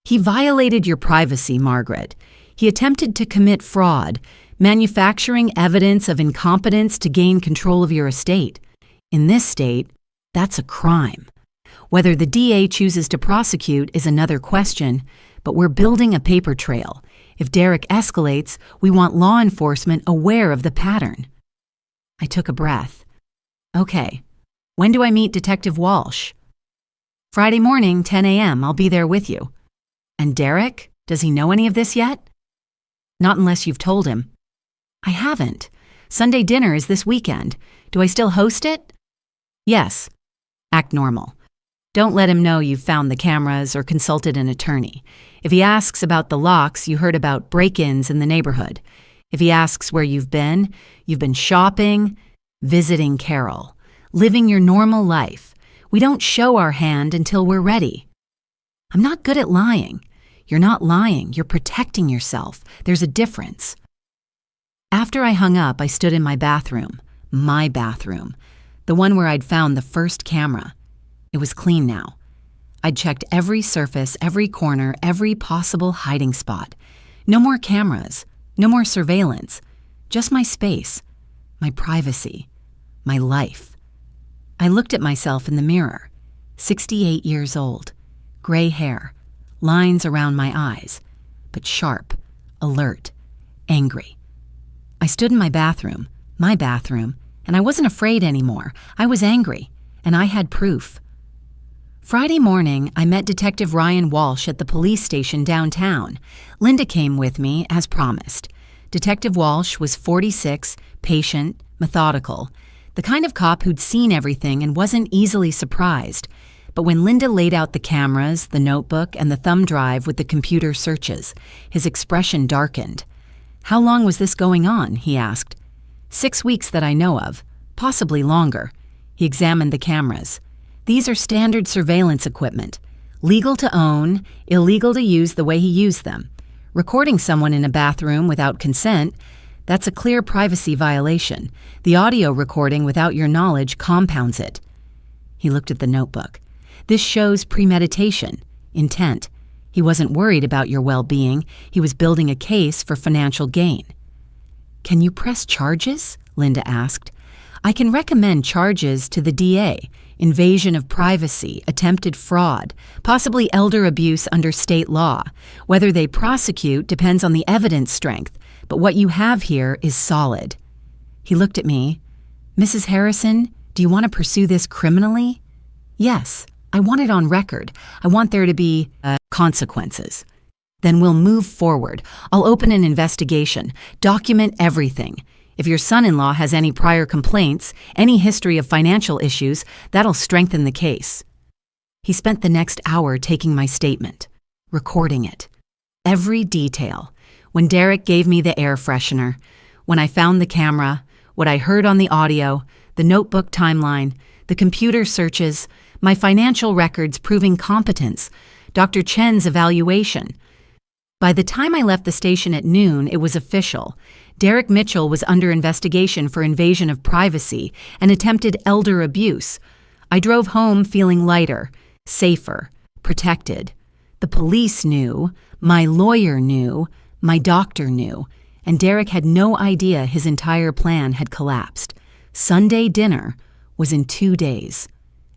He violated your privacy, Margaret. He attempted to commit fraud, manufacturing evidence of incompetence to gain control of your estate. In this state, that's a crime. Whether the DA chooses to prosecute is another question, but we're building a paper trail. If Derek escalates, we want law enforcement aware of the pattern. I took a breath. Okay, when do I meet Detective Walsh? Friday morning, 10 a.m. I'll be there with you. And Derek, does he know any of this yet? Not unless you've told him. I haven't. Sunday dinner is this weekend. Do I still host it? Yes. Act normal. Don't let him know you've found the cameras or consulted an attorney. If he asks about the locks, you heard about break-ins in the neighborhood. If he asks where you've been shopping, visiting Carol, living your normal life. We don't show our hand until we're ready. I'm not good at lying. You're not lying. You're protecting yourself. There's a difference. After I hung up, I stood in my bathroom, the one where I'd found the first camera. It was clean now. I'd checked every surface, every corner, every possible hiding spot. No more cameras, no more surveillance, just my space, my privacy, my life. I looked at myself in the mirror, 68 years old, gray hair, lines around my eyes, but sharp, alert, angry. I stood in my bathroom, and I wasn't afraid anymore. I was angry, and I had proof. Friday morning, I met Detective Ryan Walsh at the police station downtown. Linda came with me, as promised. Detective Walsh was 46, patient, methodical, the kind of cop who'd seen everything and wasn't easily surprised. But when Linda laid out the cameras, the notebook, and the thumb drive with the computer searches, his expression darkened. How long was this going on? He asked. 6 weeks that I know of, possibly longer. He examined the cameras. These are standard surveillance equipment. Legal to own, illegal to use the way he used them. Recording someone in a bathroom without consent, that's a clear privacy violation. The audio recording without your knowledge compounds it. He looked at the notebook. This shows premeditation, intent. He wasn't worried about your well-being. He was building a case for financial gain. Can you press charges? Linda asked. I can recommend charges to the DA. Invasion of privacy, attempted fraud, possibly elder abuse under state law. Whether they prosecute depends on the evidence strength, but what you have here is solid. He looked at me. Mrs. Harrison, do you want to pursue this criminally? Yes, I want it on record. I want there to be consequences. Then we'll move forward. I'll open an investigation, document everything. If your son-in-law has any prior complaints, any history of financial issues, that'll strengthen the case. He spent the next hour taking my statement, recording it. Every detail. When Derek gave me the air freshener, when I found the camera, what I heard on the audio, the notebook timeline, the computer searches, my financial records proving competence, Dr. Chen's evaluation. By the time I left the station at noon, it was official. Derek Mitchell was under investigation for invasion of privacy and attempted elder abuse. I drove home feeling lighter, safer, protected. The The police knew, my lawyer knew, my doctor knew, and Derek had no idea his entire plan had collapsed. Sunday dinner was in 2 days,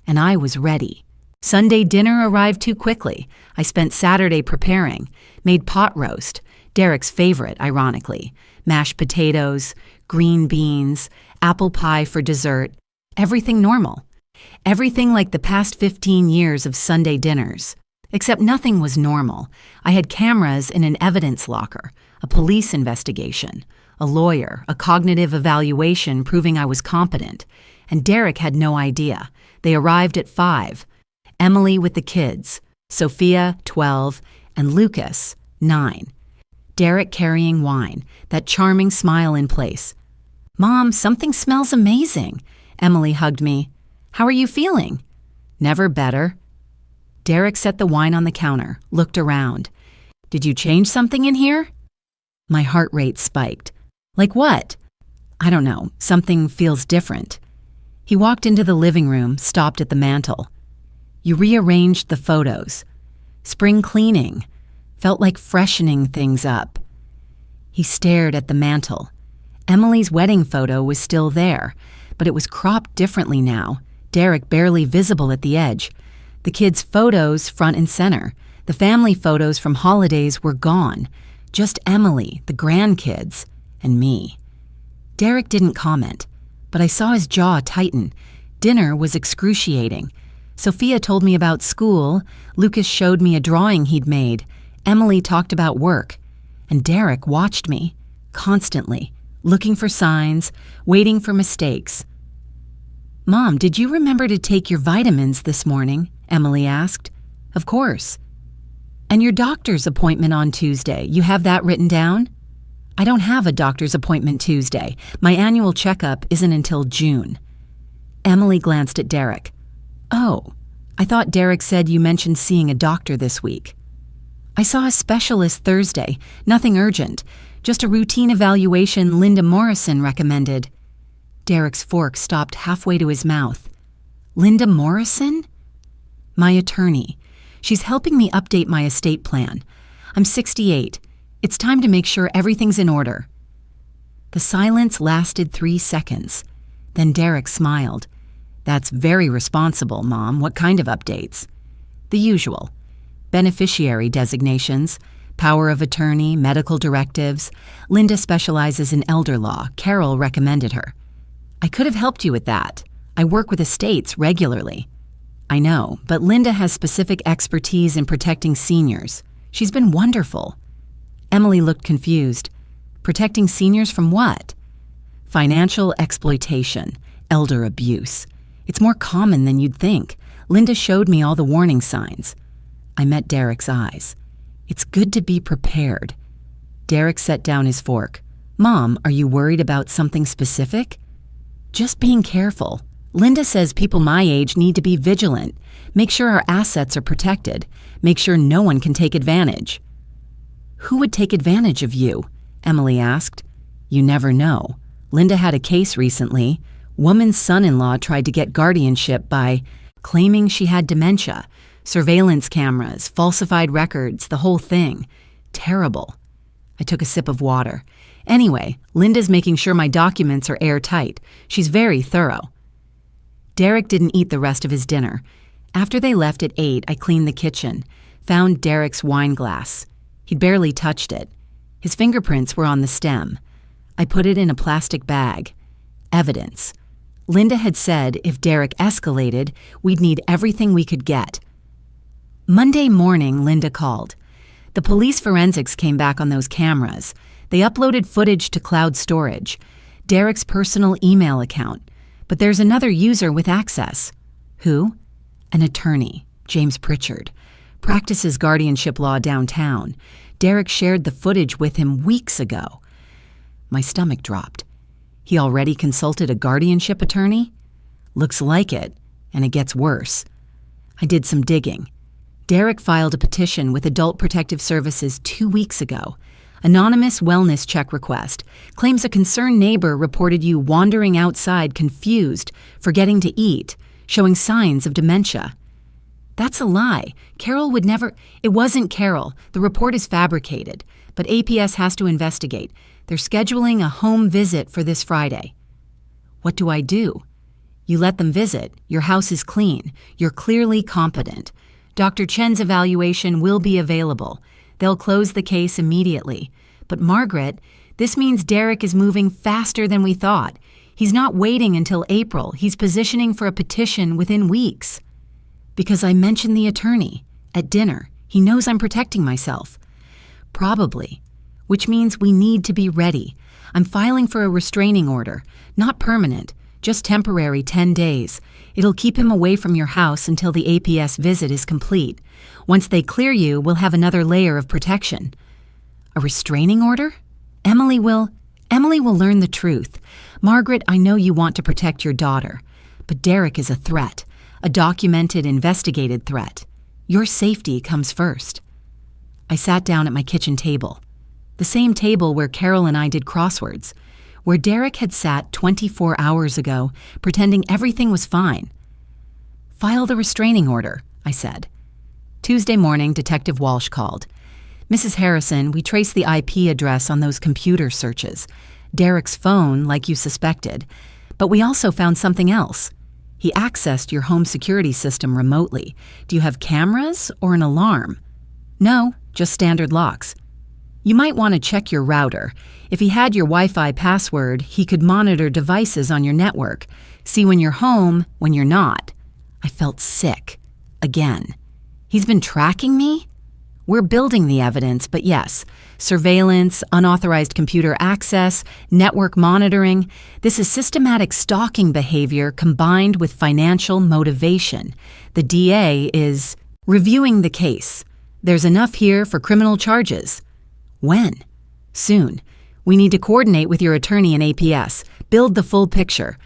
and I was ready. Sunday dinner arrived too quickly. I spent Saturday preparing, made pot roast, Derek's favorite, ironically, mashed potatoes, green beans, apple pie for dessert, everything normal. Everything like the past 15 years of Sunday dinners. Except nothing was normal. I had cameras in an evidence locker, a police investigation, a lawyer, a cognitive evaluation proving I was competent. And Derek had no idea. They arrived at 5. Emily with the kids, Sophia, 12, and Lucas, 9. Derek carrying wine, that charming smile in place. "Mom, something smells amazing." Emily hugged me. "How are you feeling?" "Never better." Derek set the wine on the counter, looked around. "Did you change something in here?" My heart rate spiked. "Like what?" "I don't know. Something feels different." He walked into the living room, stopped at the mantel. "You rearranged the photos. Spring cleaning. Felt like freshening things up." He stared at the mantel. Emily's wedding photo was still there, but it was cropped differently now, Derek barely visible at the edge. The kids' photos front and center. The family photos from holidays were gone. Just Emily, the grandkids, and me. Derek didn't comment, but I saw his jaw tighten. Dinner was excruciating. Sophia told me about school, Lucas showed me a drawing he'd made, Emily talked about work, and Derek watched me, constantly, looking for signs, waiting for mistakes. "Mom, did you remember to take your vitamins this morning?" Emily asked. "Of course." "And your doctor's appointment on Tuesday, you have that written down?" "I don't have a doctor's appointment Tuesday. My annual checkup isn't until June." Emily glanced at Derek. "Oh, I thought Derek said you mentioned seeing a doctor this week." "I saw a specialist Thursday, nothing urgent, just a routine evaluation Linda Morrison recommended." Derek's fork stopped halfway to his mouth. "Linda Morrison?" "My attorney. She's helping me update my estate plan. I'm 68. It's time to make sure everything's in order." The silence lasted 3 seconds. Then Derek smiled. "That's very responsible, Mom. What kind of updates?" "The usual. Beneficiary designations, power of attorney, medical directives. Linda specializes in elder law. Carol recommended her." "I could have helped you with that. I work with estates regularly." "I know, but Linda has specific expertise in protecting seniors. She's been wonderful." Emily looked confused. "Protecting seniors from what?" "Financial exploitation, elder abuse. It's more common than you'd think. Linda showed me all the warning signs." I met Derek's eyes. "It's good to be prepared." Derek set down his fork. "Mom, are you worried about something specific?" "Just being careful. Linda says people my age need to be vigilant, make sure our assets are protected, make sure no one can take advantage." "Who would take advantage of you?" Emily asked. "You never know. Linda had a case recently. Woman's son-in-law tried to get guardianship by claiming she had dementia, surveillance cameras, falsified records, the whole thing. Terrible." I took a sip of water. "Anyway, Linda's making sure my documents are airtight. She's very thorough." Derek didn't eat the rest of his dinner. After they left at 8, I cleaned the kitchen, found Derek's wine glass. He'd barely touched it. His fingerprints were on the stem. I put it in a plastic bag. Evidence. Linda had said if Derek escalated, we'd need everything we could get. Monday morning, Linda called. The police forensics came back on those cameras. They uploaded footage to cloud storage, Derek's personal email account. But there's another user with access. Who? An attorney, James Pritchard. Practices guardianship law downtown. Derek shared the footage with him weeks ago. My stomach dropped. He already consulted a guardianship attorney? Looks like it, and it gets worse. I did some digging. Derek filed a petition with Adult Protective Services 2 weeks ago. Anonymous wellness check request. Claims a concerned neighbor reported you wandering outside confused, forgetting to eat, showing signs of dementia. That's a lie. Carol would never— It wasn't Carol. The report is fabricated. But APS has to investigate. They're scheduling a home visit for this Friday. What do I do? You let them visit. Your house is clean. You're clearly competent. Dr. Chen's evaluation will be available. They'll close the case immediately. But Margaret, this means Derek is moving faster than we thought. He's not waiting until April. He's positioning for a petition within weeks. Because I mentioned the attorney at dinner. He knows I'm protecting myself. Probably. Which means we need to be ready. I'm filing for a restraining order. Not permanent, just temporary 10 days. It'll keep him away from your house until the APS visit is complete. Once they clear you, we'll have another layer of protection. A restraining order? Emily will learn the truth. Margaret, I know you want to protect your daughter, but Derek is a threat, a documented, investigated threat. Your safety comes first. I sat down at my kitchen table, the same table where Carol and I did crosswords, where Derek had sat 24 hours ago, pretending everything was fine. File the restraining order, I said. Tuesday morning, Detective Walsh called. Mrs. Harrison, we traced the IP address on those computer searches. Derek's phone, like you suspected. But we also found something else. He accessed your home security system remotely. Do you have cameras or an alarm? No, just standard locks. You might want to check your router. If he had your Wi-Fi password, he could monitor devices on your network, see when you're home, when you're not. I felt sick. Again. He's been tracking me? We're building the evidence, but yes, surveillance, unauthorized computer access, network monitoring. This is systematic stalking behavior combined with financial motivation. The DA is reviewing the case. There's enough here for criminal charges. When? Soon. We need to coordinate with your attorney and APS, build the full picture.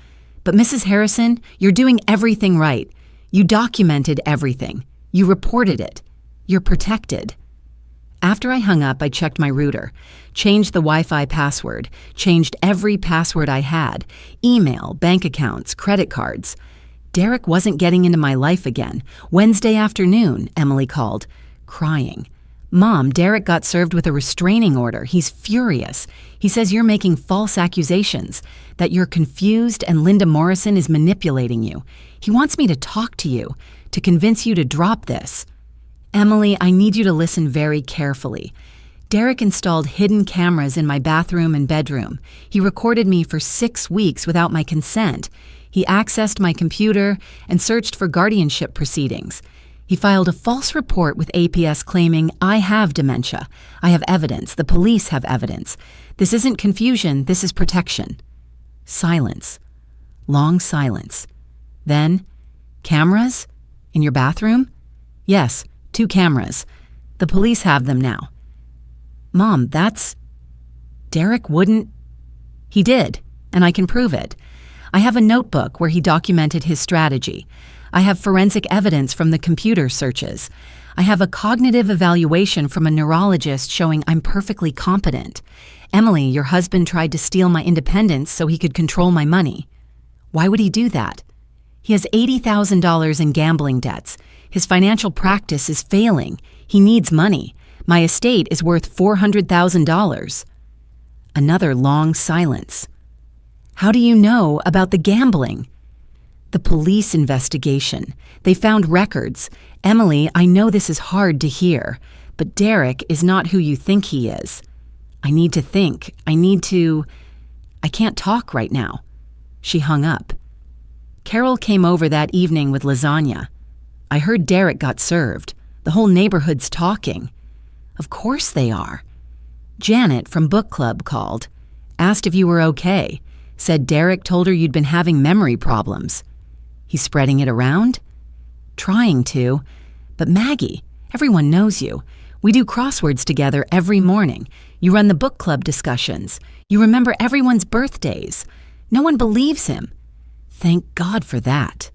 But Mrs. Harrison, you're doing everything right. You documented everything. You reported it. You're protected. After I hung up, I checked my router, changed the Wi-Fi password, changed every password I had, email, bank accounts, credit cards. Derek wasn't getting into my life again. Wednesday afternoon, Emily called, crying. Mom, Derek got served with a restraining order. He's furious. He says you're making false accusations, that you're confused and Linda Morrison is manipulating you. He wants me to talk to you, to convince you to drop this. Emily, I need you to listen very carefully. Derek installed hidden cameras in my bathroom and bedroom. He recorded me for 6 weeks without my consent. He accessed my computer and searched for guardianship proceedings. He filed a false report with APS claiming I have dementia. I have evidence. The police have evidence. This isn't confusion. This is protection. Silence. Long silence. Then, cameras? In your bathroom? Yes, 2 cameras. The police have them now. Mom, that's— Derek wouldn't— He did, and I can prove it. I have a notebook where he documented his strategy. I have forensic evidence from the computer searches. I have a cognitive evaluation from a neurologist showing I'm perfectly competent. Emily, your husband tried to steal my independence so he could control my money. Why would he do that? He has $80,000 in gambling debts. His financial practice is failing. He needs money. My estate is worth $400,000. Another long silence. How do you know about the gambling? The police investigation. They found records. Emily, I know this is hard to hear, but Derek is not who you think he is. I need to think. I can't talk right now. She hung up. Carol came over that evening with lasagna. I heard Derek got served. The whole neighborhood's talking. Of course they are. Janet from book club called. Asked if you were okay. Said Derek told her you'd been having memory problems. He's spreading it around? Trying to. But Maggie, everyone knows you. We do crosswords together every morning. You run the book club discussions. You remember everyone's birthdays. No one believes him. Thank God for that.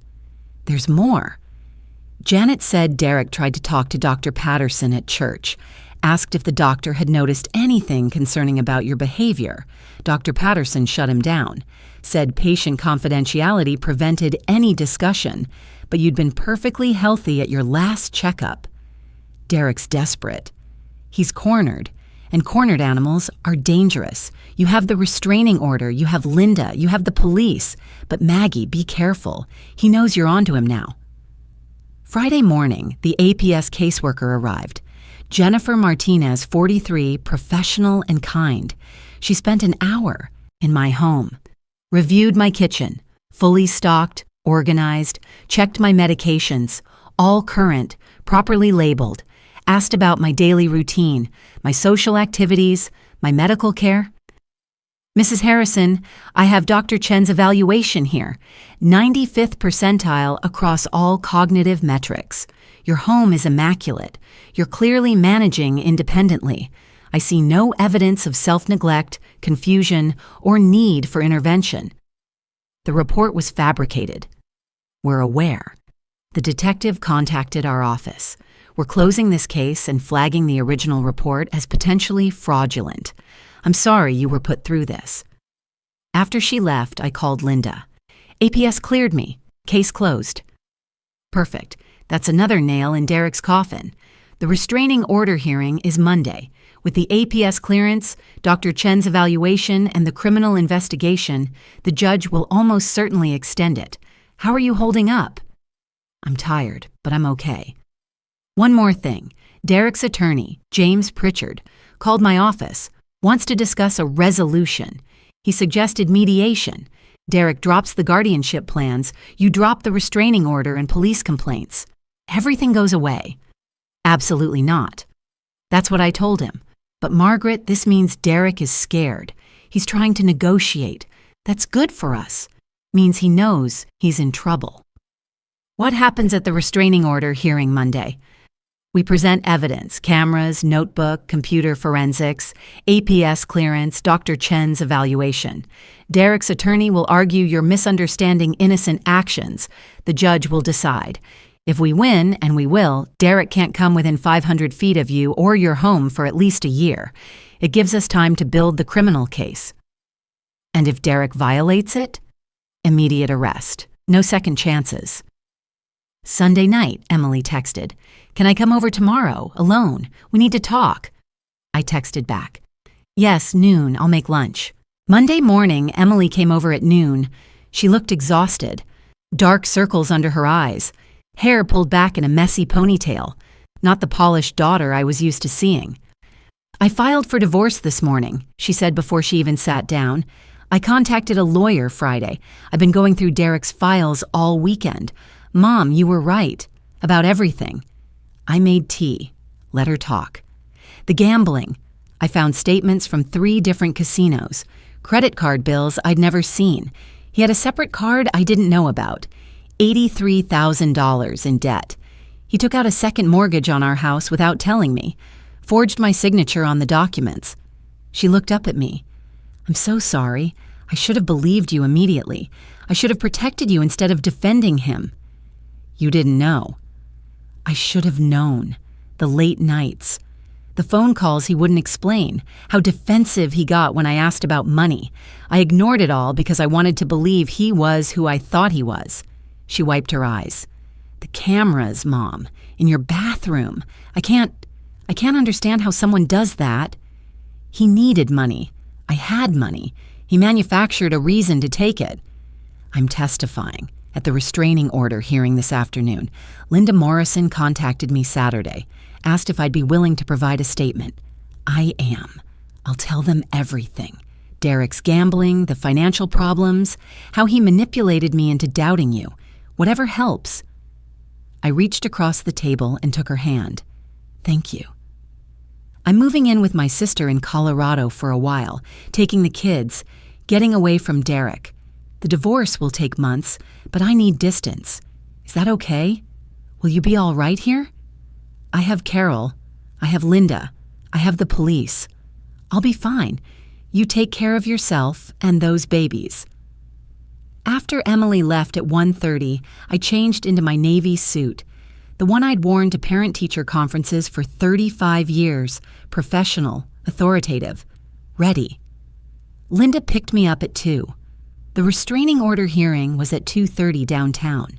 There's more. Janet said Derek tried to talk to Dr. Patterson at church, asked if the doctor had noticed anything concerning about your behavior. Dr. Patterson shut him down, said patient confidentiality prevented any discussion, but you'd been perfectly healthy at your last checkup. Derek's desperate. He's cornered, and cornered animals are dangerous. You have the restraining order, you have Linda, you have the police. But Maggie, be careful. He knows you're onto him now. Friday morning, the APS caseworker arrived. Jennifer Martinez, 43, professional and kind. She spent an hour in my home, reviewed my kitchen, fully stocked, organized, checked my medications, all current, properly labeled, asked about my daily routine, my social activities, my medical care. Mrs. Harrison, I have Dr. Chen's evaluation here, 95th percentile across all cognitive metrics. Your home is immaculate. You're clearly managing independently. I see no evidence of self-neglect, confusion, or need for intervention. The report was fabricated. We're aware. The detective contacted our office. We're closing this case and flagging the original report as potentially fraudulent. I'm sorry you were put through this. After she left, I called Linda. APS cleared me. Case closed. Perfect. That's another nail in Derek's coffin. The restraining order hearing is Monday. With the APS clearance, Dr. Chen's evaluation, and the criminal investigation, the judge will almost certainly extend it. How are you holding up? I'm tired, but I'm okay. One more thing. Derek's attorney, James Pritchard, called my office, wants to discuss a resolution. He suggested mediation. Derek drops the guardianship plans, you drop the restraining order and police complaints. Everything goes away. Absolutely not. That's what I told him. But Margaret, this means Derek is scared. He's trying to negotiate. That's good for us. Means he knows he's in trouble. What happens at the restraining order hearing Monday? We present evidence, cameras, notebook, computer forensics, APS clearance, Dr. Chen's evaluation. Derek's attorney will argue you're misunderstanding innocent actions. The judge will decide. If we win, and we will, Derek can't come within 500 feet of you or your home for at least a year. It gives us time to build the criminal case. And if Derek violates it? Immediate arrest. No second chances. Sunday night, Emily texted. Can I come over tomorrow, alone? We need to talk. I texted back. Yes, noon, I'll make lunch. Monday morning, Emily came over at noon. She looked exhausted. Dark circles under her eyes. Hair pulled back in a messy ponytail. Not the polished daughter I was used to seeing. I filed for divorce this morning, she said before she even sat down. I contacted a lawyer Friday. I've been going through Derek's files all weekend. Mom, you were right. About everything. I made tea. Let her talk. The gambling. I found statements from 3 different casinos. Credit card bills I'd never seen. He had a separate card I didn't know about. $83,000 in debt. He took out a second mortgage on our house without telling me. Forged my signature on the documents. She looked up at me. I'm so sorry. I should have believed you immediately. I should have protected you instead of defending him. You didn't know. I should have known. The late nights. The phone calls he wouldn't explain. How defensive he got when I asked about money. I ignored it all because I wanted to believe he was who I thought he was. She wiped her eyes. The cameras, Mom. In your bathroom. I can't understand how someone does that. He needed money. I had money. He manufactured a reason to take it. I'm testifying at the restraining order hearing this afternoon. Linda Morrison contacted me Saturday, asked if I'd be willing to provide a statement. I am. I'll tell them everything. Derek's gambling, the financial problems, how he manipulated me into doubting you. Whatever helps. I reached across the table and took her hand. Thank you. I'm moving in with my sister in Colorado for a while, taking the kids, getting away from Derek. The divorce will take months, but I need distance. Is that okay? Will you be all right here? I have Carol. I have Linda. I have the police. I'll be fine. You take care of yourself and those babies. After Emily left at 1:30, I changed into my navy suit, the one I'd worn to parent-teacher conferences for 35 years, professional, authoritative, ready. Linda picked me up at 2. The restraining order hearing was at 2:30 downtown.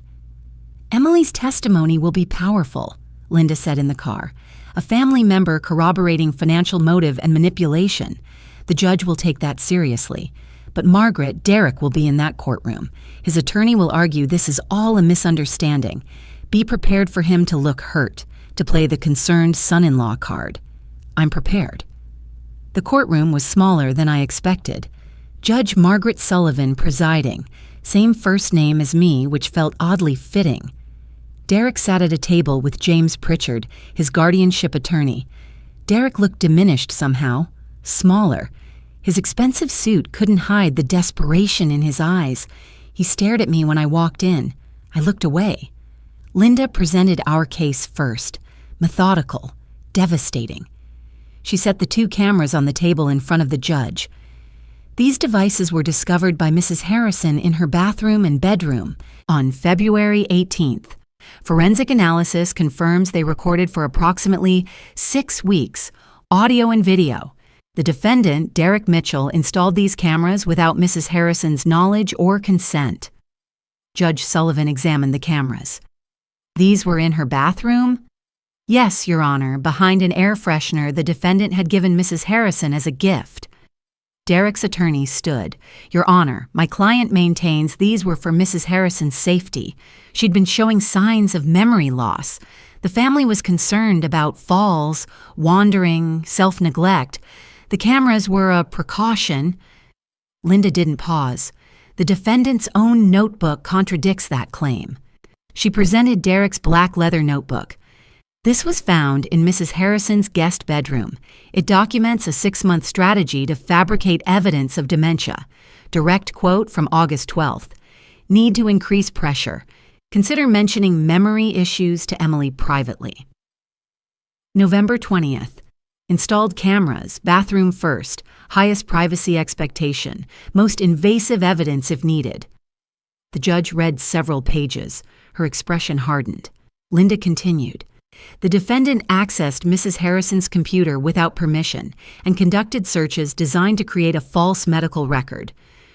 Emily's testimony will be powerful, Linda said in the car. A family member corroborating financial motive and manipulation. The judge will take that seriously. But Margaret, Derek will be in that courtroom. His attorney will argue this is all a misunderstanding. Be prepared for him to look hurt, to play the concerned son-in-law card. I'm prepared. The courtroom was smaller than I expected. Judge Margaret Sullivan presiding, same first name as me, which felt oddly fitting. Derek sat at a table with James Pritchard, his guardianship attorney. Derek looked diminished somehow, smaller. His expensive suit couldn't hide the desperation in his eyes. He stared at me when I walked in. I looked away. Linda presented our case first, methodical, devastating. She set the 2 cameras on the table in front of the judge. These devices were discovered by Mrs. Harrison in her bathroom and bedroom on February 18th. Forensic analysis confirms they recorded for approximately 6 weeks, audio and video. The defendant, Derek Mitchell, installed these cameras without Mrs. Harrison's knowledge or consent. Judge Sullivan examined the cameras. These were in her bathroom? Yes, Your Honor, behind an air freshener the defendant had given Mrs. Harrison as a gift. Derek's attorney stood. Your Honor, my client maintains these were for Mrs. Harrison's safety. She'd been showing signs of memory loss. The family was concerned about falls, wandering, self-neglect. The cameras were a precaution. Linda didn't pause. The defendant's own notebook contradicts that claim. She presented Derek's black leather notebook. This was found in Mrs. Harrison's guest bedroom. It documents a 6-month strategy to fabricate evidence of dementia. Direct quote from August 12th. Need to increase pressure. Consider mentioning memory issues to Emily privately. November 20th. Installed cameras, bathroom first, highest privacy expectation, most invasive evidence if needed. The judge read several pages. Her expression hardened. Linda continued. The defendant accessed Mrs. Harrison's computer without permission and conducted searches designed to create a false medical record.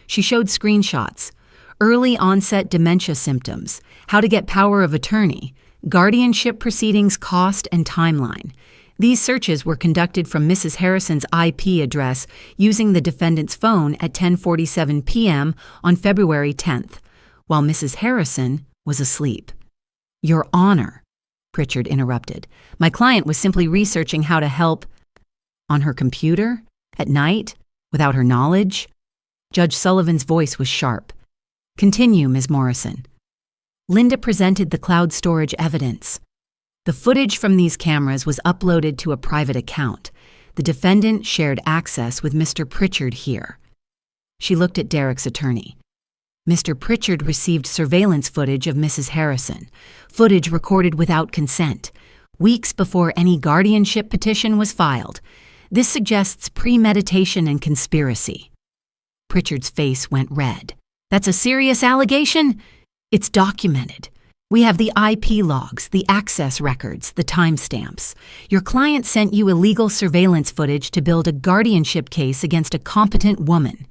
She showed screenshots, early onset dementia symptoms, how to get power of attorney, guardianship proceedings cost and timeline. These searches were conducted from Mrs. Harrison's IP address using the defendant's phone at 10:47 p.m. on February 10th, while Mrs. Harrison was asleep. Your Honor, Pritchard interrupted. My client was simply researching how to help on her computer, at night, without her knowledge. Judge Sullivan's voice was sharp. Continue, Ms. Morrison. Linda presented the cloud storage evidence. The footage from these cameras was uploaded to a private account. The defendant shared access with Mr. Pritchard here. She looked at Derek's attorney. Mr. Pritchard received surveillance footage of Mrs. Harrison, footage recorded without consent, weeks before any guardianship petition was filed. This suggests premeditation and conspiracy. Pritchard's face went red. That's a serious allegation? It's documented. We have the IP logs, the access records, the timestamps. Your client sent you illegal surveillance footage to build a guardianship case against a competent woman.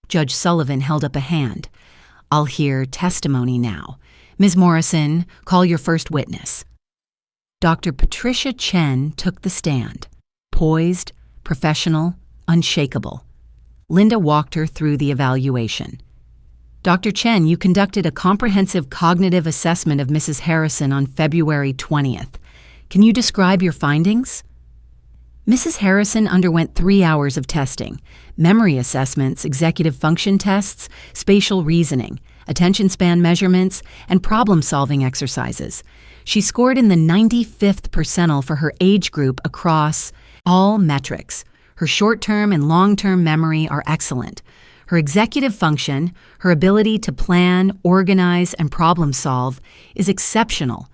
Judge Sullivan held up a hand. I'll hear testimony now. Ms. Morrison, call your first witness. Dr. Patricia Chen took the stand, poised, professional, unshakable. Linda walked her through the evaluation. Dr. Chen, you conducted a comprehensive cognitive assessment of Mrs. Harrison on February 20th. Can you describe your findings? Mrs. Harrison underwent 3 hours of testing, memory assessments, executive function tests, spatial reasoning, attention span measurements, and problem-solving exercises. She scored in the 95th percentile for her age group across all metrics. Her short-term and long-term memory are excellent. Her executive function, her ability to plan, organize, and problem-solve is exceptional.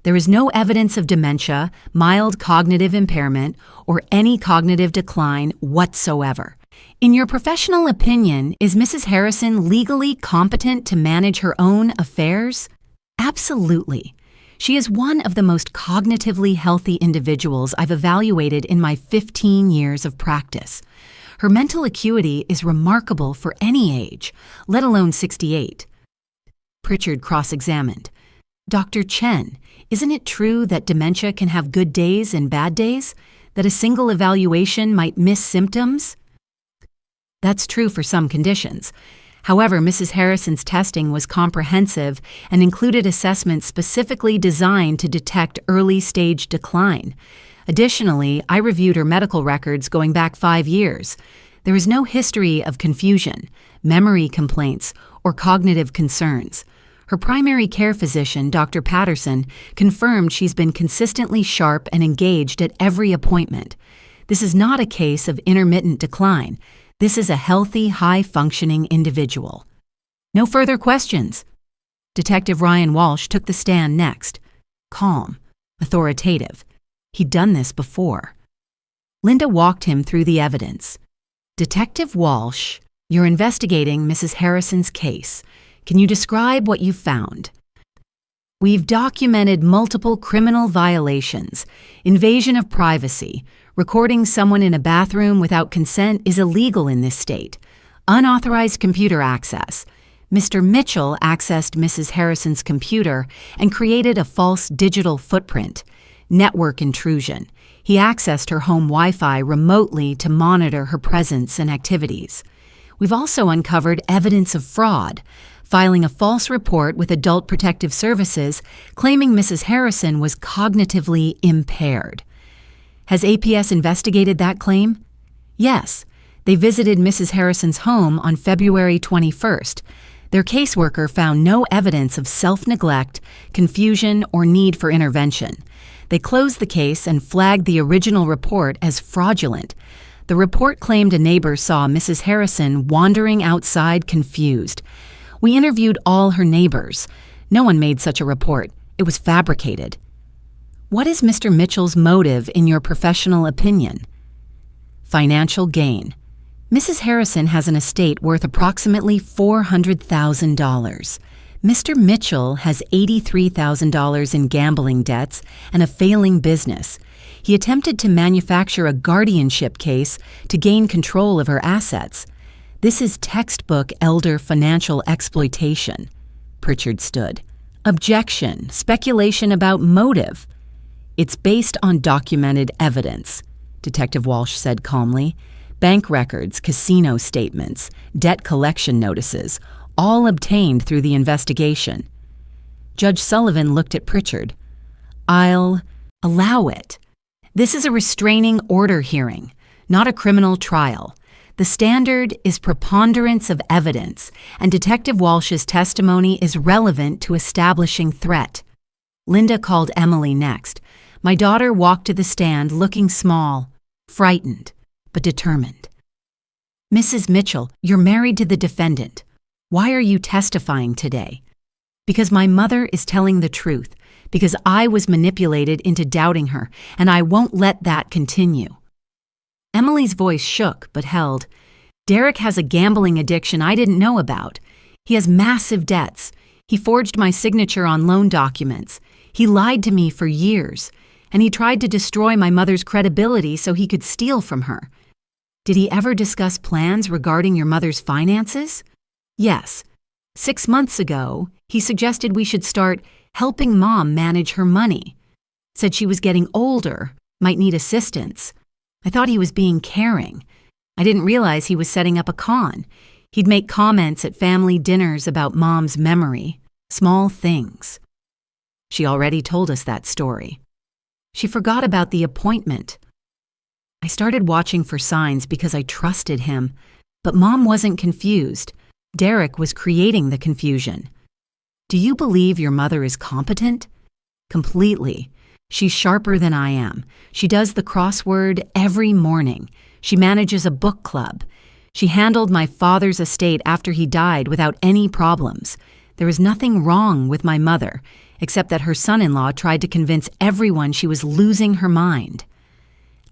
There is no evidence of dementia, mild cognitive impairment, or any cognitive decline whatsoever. In your professional opinion, is Mrs. Harrison legally competent to manage her own affairs? Absolutely. She is one of the most cognitively healthy individuals I've evaluated in my 15 years of practice. Her mental acuity is remarkable for any age, let alone 68. Pritchard cross-examined. Dr. Chen, isn't it true that dementia can have good days and bad days? That a single evaluation might miss symptoms? That's true for some conditions. However, Mrs. Harrison's testing was comprehensive and included assessments specifically designed to detect early-stage decline. Additionally, I reviewed her medical records going back 5 years. There is no history of confusion, memory complaints, or cognitive concerns. Her primary care physician, Dr. Patterson, confirmed she's been consistently sharp and engaged at every appointment. This is not a case of intermittent decline. This is a healthy, high-functioning individual. No further questions. Detective Ryan Walsh took the stand next. Calm, authoritative. He'd done this before. Linda walked him through the evidence. Detective Walsh, you're investigating Mrs. Harrison's case. Can you describe what you found? We've documented multiple criminal violations, invasion of privacy. Recording someone in a bathroom without consent is illegal in this state. Unauthorized computer access. Mr. Mitchell accessed Mrs. Harrison's computer and created a false digital footprint. Network intrusion. He accessed her home Wi-Fi remotely to monitor her presence and activities. We've also uncovered evidence of fraud, filing a false report with Adult Protective Services claiming Mrs. Harrison was cognitively impaired. Has APS investigated that claim? Yes. They visited Mrs. Harrison's home on February 21st. Their caseworker found no evidence of self-neglect, confusion, or need for intervention. They closed the case and flagged the original report as fraudulent. The report claimed a neighbor saw Mrs. Harrison wandering outside confused. We interviewed all her neighbors. No one made such a report. It was fabricated. What is Mr. Mitchell's motive in your professional opinion? Financial gain. Mrs. Harrison has an estate worth approximately $400,000. Mr. Mitchell has $83,000 in gambling debts and a failing business. He attempted to manufacture a guardianship case to gain control of her assets. This is textbook elder financial exploitation. Pritchard stood. Objection, speculation about motive. It's based on documented evidence, Detective Walsh said calmly. Bank records, casino statements, debt collection notices, all obtained through the investigation. Judge Sullivan looked at Pritchard. I'll allow it. This is a restraining order hearing, not a criminal trial. The standard is preponderance of evidence, and Detective Walsh's testimony is relevant to establishing threat. Linda called Emily next. My daughter walked to the stand looking small, frightened, but determined. Mrs. Mitchell, you're married to the defendant. Why are you testifying today? Because my mother is telling the truth, because I was manipulated into doubting her, and I won't let that continue. Emily's voice shook but held. Derek has a gambling addiction I didn't know about. He has massive debts. He forged my signature on loan documents. He lied to me for years, and he tried to destroy my mother's credibility so he could steal from her. Did he ever discuss plans regarding your mother's finances? Yes. 6 months ago, he suggested we should start helping Mom manage her money. Said she was getting older, might need assistance. I thought he was being caring. I didn't realize he was setting up a con. He'd make comments at family dinners about Mom's memory, small things. She already told us that story. She forgot about the appointment. I started watching for signs because I trusted him, but Mom wasn't confused. Derek was creating the confusion. Do you believe your mother is competent? Completely. She's sharper than I am. She does the crossword every morning. She manages a book club. She handled my father's estate after he died without any problems. There was nothing wrong with my mother, except that her son-in-law tried to convince everyone she was losing her mind.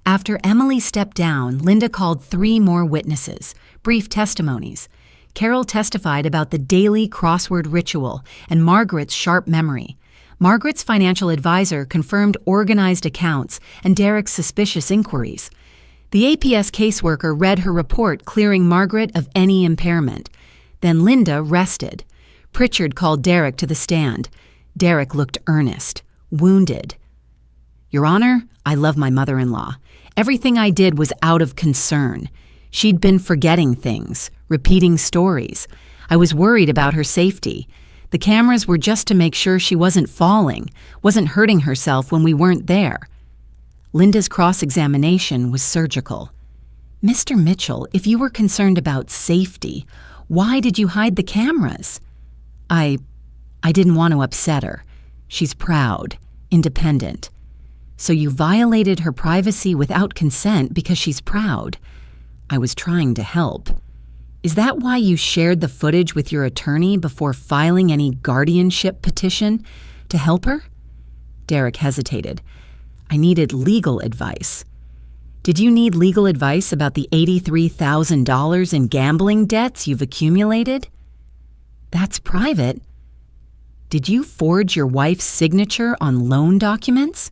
After Emily stepped down, Linda called 3 more witnesses, brief testimonies. Carol testified about the daily crossword ritual and Margaret's sharp memory. Margaret's financial advisor confirmed organized accounts and Derek's suspicious inquiries. The APS caseworker read her report clearing Margaret of any impairment. Then Linda rested. Pritchard called Derek to the stand. Derek looked earnest, wounded. Your Honor, I love my mother-in-law. Everything I did was out of concern. She'd been forgetting things, repeating stories. I was worried about her safety. The cameras were just to make sure she wasn't falling, wasn't hurting herself when we weren't there. Linda's cross-examination was surgical. Mr. Mitchell, if you were concerned about safety, why did you hide the cameras? I didn't want to upset her. She's proud, independent. So you violated her privacy without consent because she's proud. I was trying to help. Is that why you shared the footage with your attorney before filing any guardianship petition to help her? Derek hesitated. I needed legal advice. Did you need legal advice about the $83,000 in gambling debts you've accumulated? That's private. Did you forge your wife's signature on loan documents?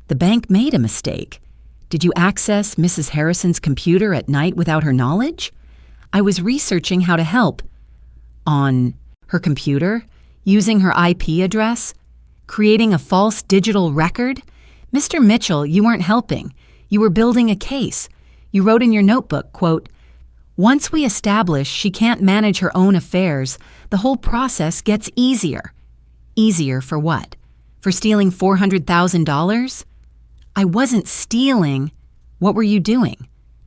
The bank made a mistake. Did you access Mrs. Harrison's computer at night without her knowledge? I was researching how to help. On her computer? Using her IP address? Creating a false digital record? Mr. Mitchell, you weren't helping. You were building a case. You wrote in your notebook, quote, once we establish she can't manage her own affairs, the whole process gets easier. Easier for what? For stealing $400,000? I wasn't stealing. What were you doing?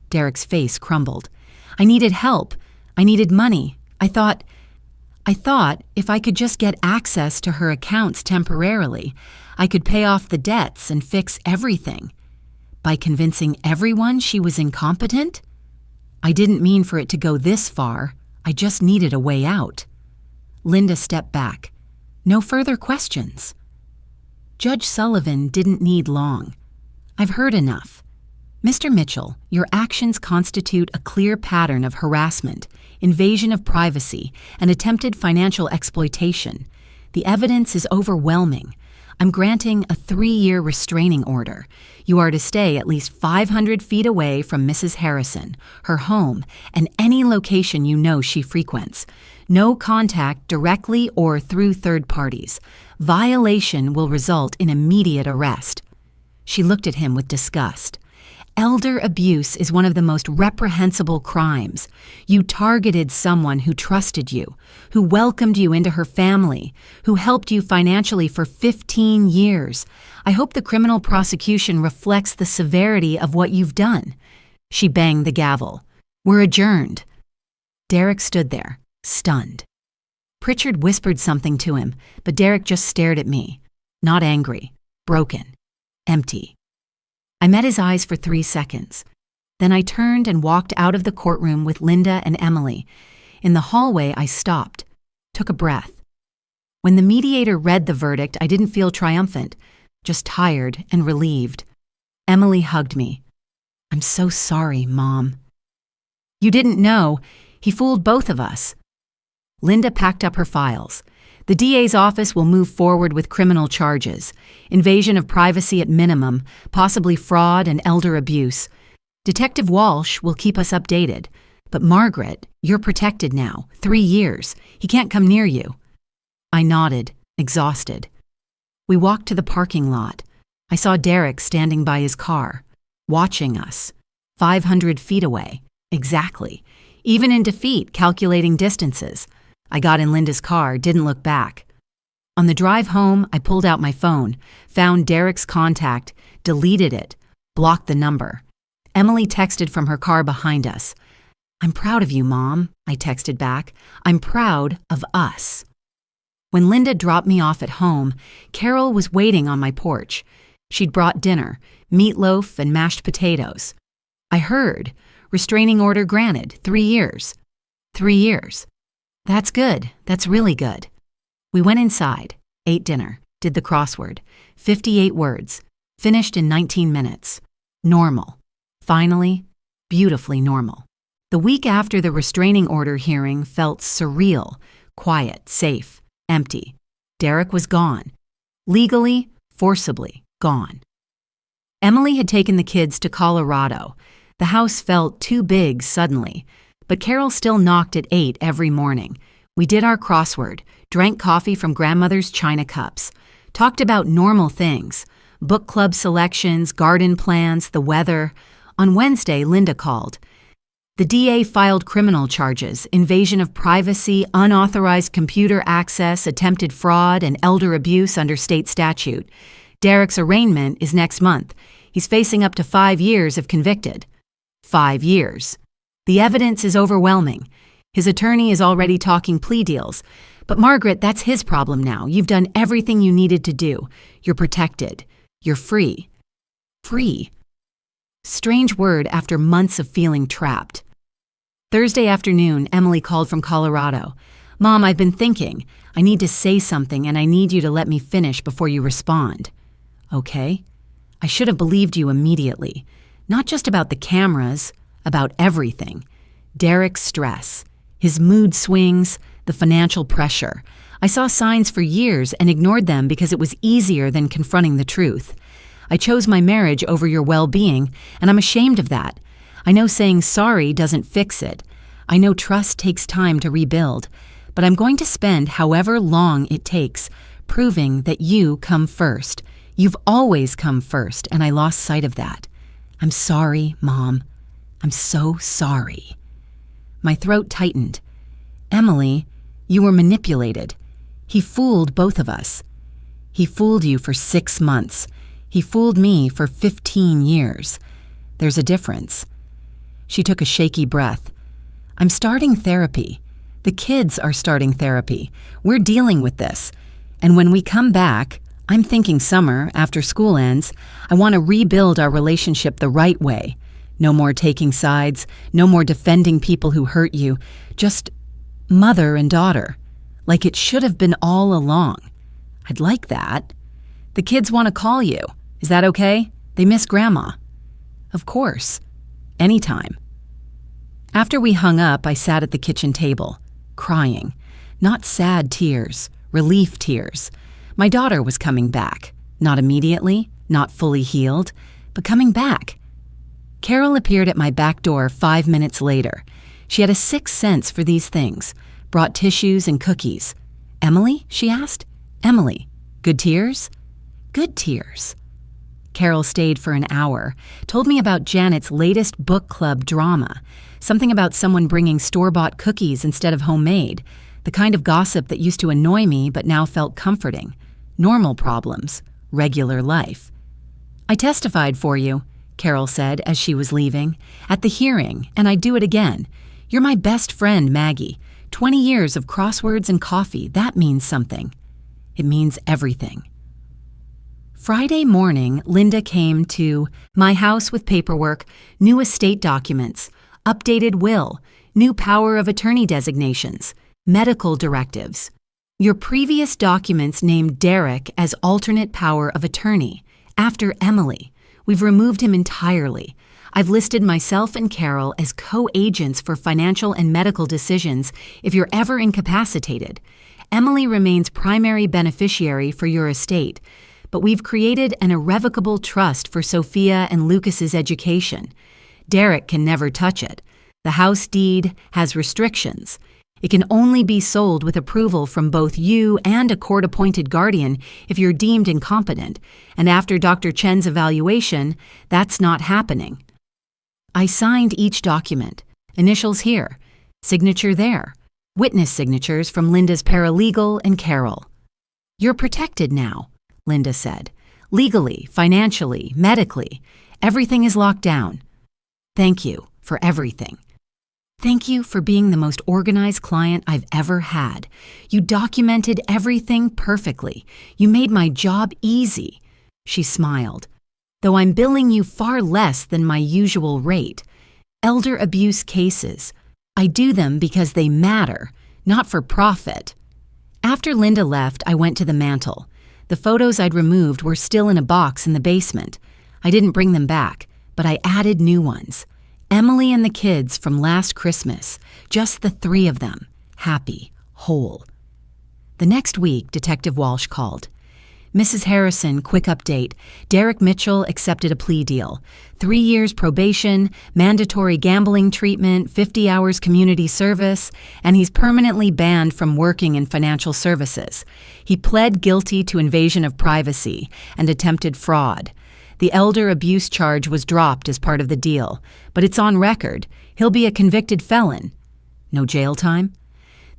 Derek's face crumbled. I needed help. I needed money. I thought if I could just get access to her accounts temporarily, I could pay off the debts and fix everything. By convincing everyone she was incompetent? I didn't mean for it to go this far. I just needed a way out. Linda stepped back. No further questions. Judge Sullivan didn't need long. I've heard enough. Mr. Mitchell, your actions constitute a clear pattern of harassment, invasion of privacy, and attempted financial exploitation. The evidence is overwhelming. I'm granting a 3-year restraining order. You are to stay at least 500 feet away from Mrs. Harrison, her home, and any location you know she frequents. No contact directly or through third parties. Violation will result in immediate arrest. She looked at him with disgust. Elder abuse is one of the most reprehensible crimes. You targeted someone who trusted you, who welcomed you into her family, who helped you financially for 15 years. I hope the criminal prosecution reflects the severity of what you've done. She banged the gavel. We're adjourned. Derek stood there, stunned. Pritchard whispered something to him, but Derek just stared at me. Not angry, broken, empty. I met his eyes for 3 seconds. Then I turned and walked out of the courtroom with Linda and Emily. In the hallway, I stopped, took a breath. When the mediator read the verdict, I didn't feel triumphant, just tired and relieved. Emily hugged me. I'm so sorry, Mom. You didn't know. He fooled both of us. Linda packed up her files. The DA's office will move forward with criminal charges, invasion of privacy at minimum, possibly fraud and elder abuse. Detective Walsh will keep us updated. But Margaret, you're protected now, 3 years. He can't come near you. I nodded, exhausted. We walked to the parking lot. I saw Derek standing by his car, watching us, 500 feet away, exactly. Even in defeat, calculating distances. I got in Linda's car, didn't look back. On the drive home, I pulled out my phone, found Derek's contact, deleted it, blocked the number. Emily texted from her car behind us. I'm proud of you, Mom, I texted back. I'm proud of us. When Linda dropped me off at home, Carol was waiting on my porch. She'd brought dinner, meatloaf and mashed potatoes. I heard, restraining order granted, 3 years. 3 years. That's good. That's really good. We went inside, ate dinner, did the crossword. 58 words. Finished in 19 minutes. Normal. Finally, beautifully normal. The week after the restraining order hearing felt surreal, quiet, safe, empty. Derek was gone. Legally, forcibly gone. Emily had taken the kids to Colorado. The house felt too big suddenly. But Carol still knocked at 8 every morning. We did our crossword, drank coffee from grandmother's china cups, talked about normal things, book club selections, garden plans, the weather. On Wednesday, Linda called. The DA filed criminal charges, invasion of privacy, unauthorized computer access, attempted fraud, and elder abuse under state statute. Derek's arraignment is next month. He's facing up to 5 years if convicted. 5 years. The evidence is overwhelming. His attorney is already talking plea deals. But Margaret, that's his problem now. You've done everything you needed to do. You're protected. You're free. Free. Strange word after months of feeling trapped. Thursday afternoon, Emily called from Colorado. Mom, I've been thinking. I need to say something and I need you to let me finish before you respond. Okay. I should have believed you immediately. Not just about the cameras, about everything. Derek's stress, his mood swings, the financial pressure. I saw signs for years and ignored them because it was easier than confronting the truth. I chose my marriage over your well-being, and I'm ashamed of that. I know saying sorry doesn't fix it. I know trust takes time to rebuild, but I'm going to spend however long it takes proving that you come first. You've always come first, and I lost sight of that. I'm sorry, Mom. I'm so sorry. My throat tightened. Emily, you were manipulated. He fooled both of us. He fooled you for 6 months. He fooled me for 15 years. There's a difference. She took a shaky breath. I'm starting therapy. The kids are starting therapy. We're dealing with this. And when we come back, I'm thinking summer, after school ends, I want to rebuild our relationship the right way. No more taking sides, no more defending people who hurt you, just mother and daughter, like it should have been all along. I'd like that. The kids want to call you. Is that okay? They miss Grandma. Of course. Anytime. After we hung up, I sat at the kitchen table, crying. Not sad tears, relief tears. My daughter was coming back. Not immediately, not fully healed, but coming back. Carol appeared at my back door 5 minutes later. She had a sixth sense for these things, brought tissues and cookies. Emily? She asked. Emily. Good tears? Good tears. Carol stayed for an hour, told me about Janet's latest book club drama, something about someone bringing store-bought cookies instead of homemade, the kind of gossip that used to annoy me but now felt comforting. Normal problems, regular life. I testified for you, Carol said as she was leaving, at the hearing, and I'd do it again. You're my best friend, Maggie. 20 years of crosswords and coffee, that means something. It means everything. Friday morning, Linda came to my house with paperwork, new estate documents, updated will, new power of attorney designations, medical directives. Your previous documents named Derek as alternate power of attorney, after Emily. We've removed him entirely. I've listed myself and Carol as co-agents for financial and medical decisions if you're ever incapacitated. Emily remains primary beneficiary for your estate, but we've created an irrevocable trust for Sophia and Lucas's education. Derek can never touch it. The house deed has restrictions. It can only be sold with approval from both you and a court-appointed guardian if you're deemed incompetent, and after Dr. Chen's evaluation, that's not happening. I signed each document, initials here, signature there, witness signatures from Linda's paralegal and Carol. You're protected now, Linda said. Legally, financially, medically, everything is locked down. Thank you for everything. Thank you for being the most organized client I've ever had. You documented everything perfectly. You made my job easy. She smiled. Though I'm billing you far less than my usual rate. Elder abuse cases. I do them because they matter, not for profit. After Linda left, I went to the mantel. The photos I'd removed were still in a box in the basement. I didn't bring them back, but I added new ones. Emily and the kids from last Christmas, just the 3 of them, happy, whole. The next week, Detective Walsh called. Mrs. Harrison, quick update. Derek Mitchell accepted a plea deal. 3 years probation, mandatory gambling treatment, 50 hours community service, and he's permanently banned from working in financial services. He pled guilty to invasion of privacy and attempted fraud. The elder abuse charge was dropped as part of the deal, but it's on record. He'll be a convicted felon. No jail time?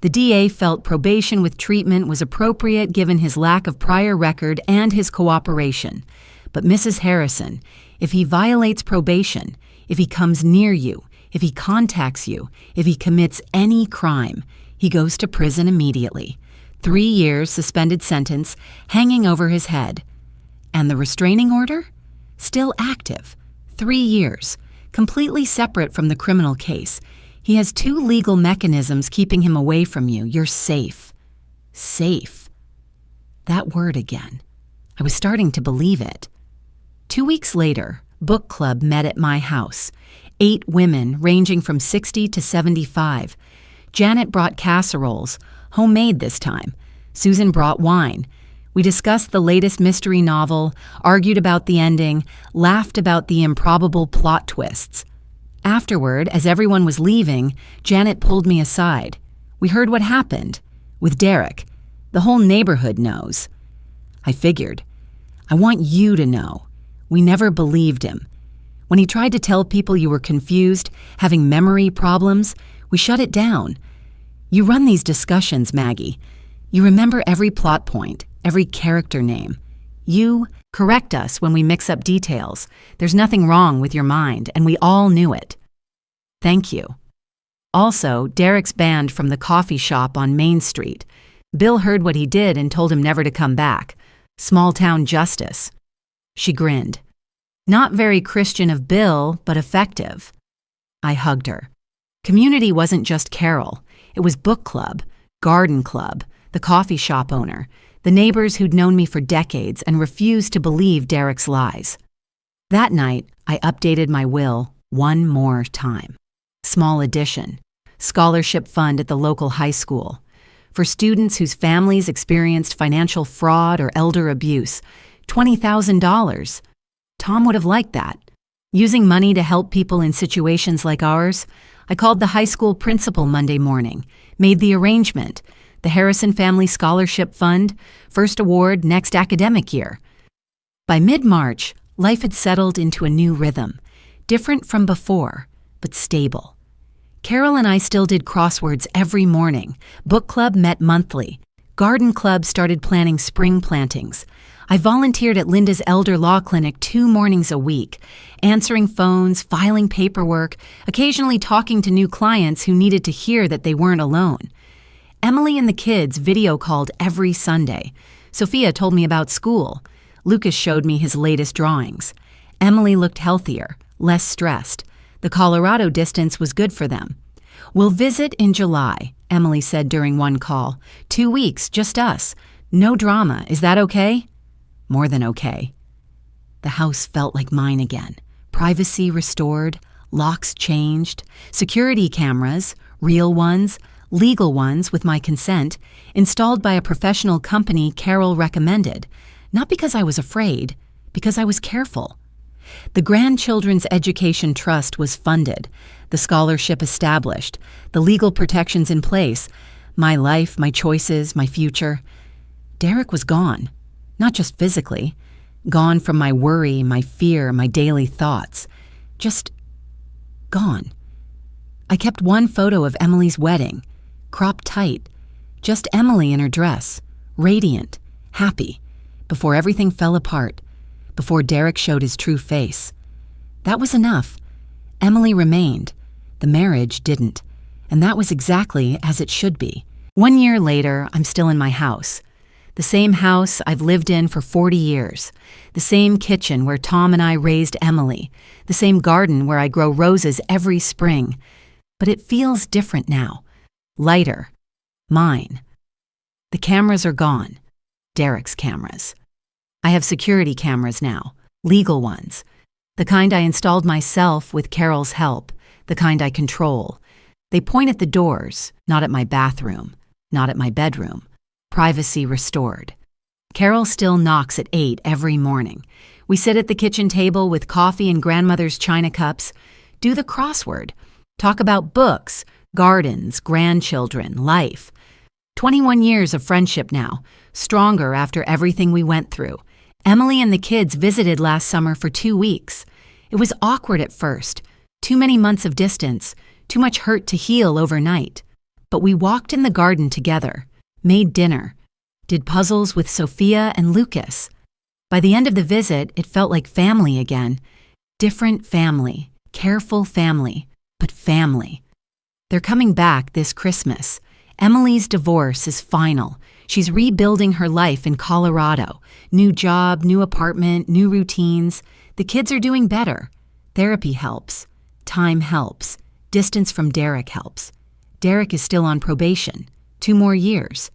The DA felt probation with treatment was appropriate given his lack of prior record and his cooperation. But Mrs. Harrison, if he violates probation, if he comes near you, if he contacts you, if he commits any crime, he goes to prison immediately. 3 years suspended sentence hanging over his head. And the restraining order? Still active. 3 years, completely separate from the criminal case. He has 2 legal mechanisms keeping him away from you. You're safe. Safe. That word again. I was starting to believe it. 2 weeks later, book club met at my house. 8 women ranging from 60 to 75. Janet brought casseroles, homemade this time. Susan brought wine. We discussed the latest mystery novel, argued about the ending, laughed about the improbable plot twists. Afterward, as everyone was leaving, Janet pulled me aside. We heard what happened. With Derek. The whole neighborhood knows. I figured. I want you to know. We never believed him. When he tried to tell people you were confused, having memory problems, we shut it down. You run these discussions, Maggie. You remember every plot point, every character name. You correct us when we mix up details. There's nothing wrong with your mind, and we all knew it. Thank you. Also, Derek's banned from the coffee shop on Main Street. Bill heard what he did and told him never to come back. Small-town justice. She grinned. Not very Christian of Bill, but effective. I hugged her. Community wasn't just Carol. It was book club, garden club, the coffee shop owner, the neighbors who'd known me for decades and refused to believe Derek's lies. That night, I updated my will one more time. Small addition. Scholarship fund at the local high school. For students whose families experienced financial fraud or elder abuse, $20,000. Tom would have liked that. Using money to help people in situations like ours, I called the high school principal Monday morning, made the arrangement. The Harrison Family Scholarship Fund, first award next academic year. By mid-March, life had settled into a new rhythm, different from before, but stable. Carol and I still did crosswords every morning. Book club met monthly. Garden club started planning spring plantings. I volunteered at Linda's elder law clinic 2 mornings a week, answering phones, filing paperwork, occasionally talking to new clients who needed to hear that they weren't alone. Emily and the kids video called every Sunday. Sophia told me about school. Lucas showed me his latest drawings. Emily looked healthier, less stressed. The Colorado distance was good for them. We'll visit in July, Emily said during one call. 2 weeks, just us. No drama. Is that okay? More than okay. The house felt like mine again. Privacy restored, locks changed, security cameras, real ones, legal ones with my consent, installed by a professional company Carol recommended, not because I was afraid, because I was careful. The Grandchildren's Education Trust was funded, the scholarship established, the legal protections in place, my life, my choices, my future. Derek was gone, not just physically, gone from my worry, my fear, my daily thoughts, just gone. I kept one photo of Emily's wedding, cropped tight, just Emily in her dress, radiant, happy, before everything fell apart, before Derek showed his true face. That was enough. Emily remained. The marriage didn't. And that was exactly as it should be. 1 year later, I'm still in my house. The same house I've lived in for 40 years. The same kitchen where Tom and I raised Emily. The same garden where I grow roses every spring. But it feels different now. Lighter. Mine. The cameras are gone. Derek's cameras. I have security cameras now. Legal ones. The kind I installed myself with Carol's help. The kind I control. They point at the doors, not at my bathroom, not at my bedroom. Privacy restored. Carol still knocks at 8 every morning. We sit at the kitchen table with coffee in grandmother's china cups, do the crossword, talk about books, gardens, grandchildren, life. 21 years of friendship now, stronger after everything we went through. Emily and the kids visited last summer for 2 weeks. It was awkward at first. Too many months of distance, too much hurt to heal overnight. But we walked in the garden together, made dinner, did puzzles with Sophia and Lucas. By the end of the visit, it felt like family again. Different family, careful family, but family. They're coming back this Christmas. Emily's divorce is final. She's rebuilding her life in Colorado. New job, new apartment, new routines. The kids are doing better. Therapy helps. Time helps. Distance from Derek helps. Derek is still on probation. 2 more years.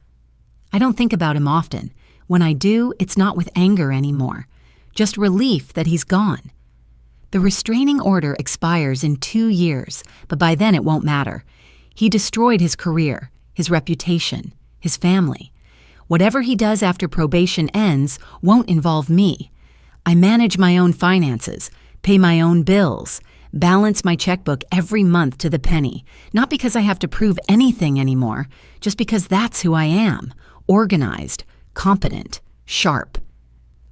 I don't think about him often. When I do, it's not with anger anymore. Just relief that he's gone. The restraining order expires in 2 years, but by then it won't matter. He destroyed his career, his reputation, his family. Whatever he does after probation ends won't involve me. I manage my own finances, pay my own bills, balance my checkbook every month to the penny, not because I have to prove anything anymore, just because that's who I am, organized, competent, sharp.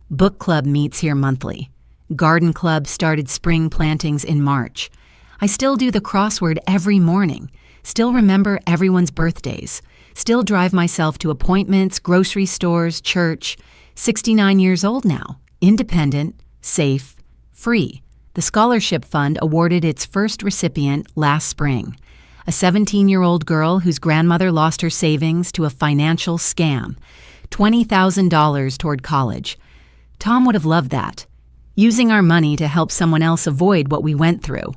Book club meets here monthly. Garden club started spring plantings in March. I still do the crossword every morning, still remember everyone's birthdays, still drive myself to appointments, grocery stores, church. 69 years old now, independent, safe, free. The scholarship fund awarded its first recipient last spring, a 17-year-old girl whose grandmother lost her savings to a financial scam, $20,000 toward college. Tom would have loved that, using our money to help someone else avoid what we went through.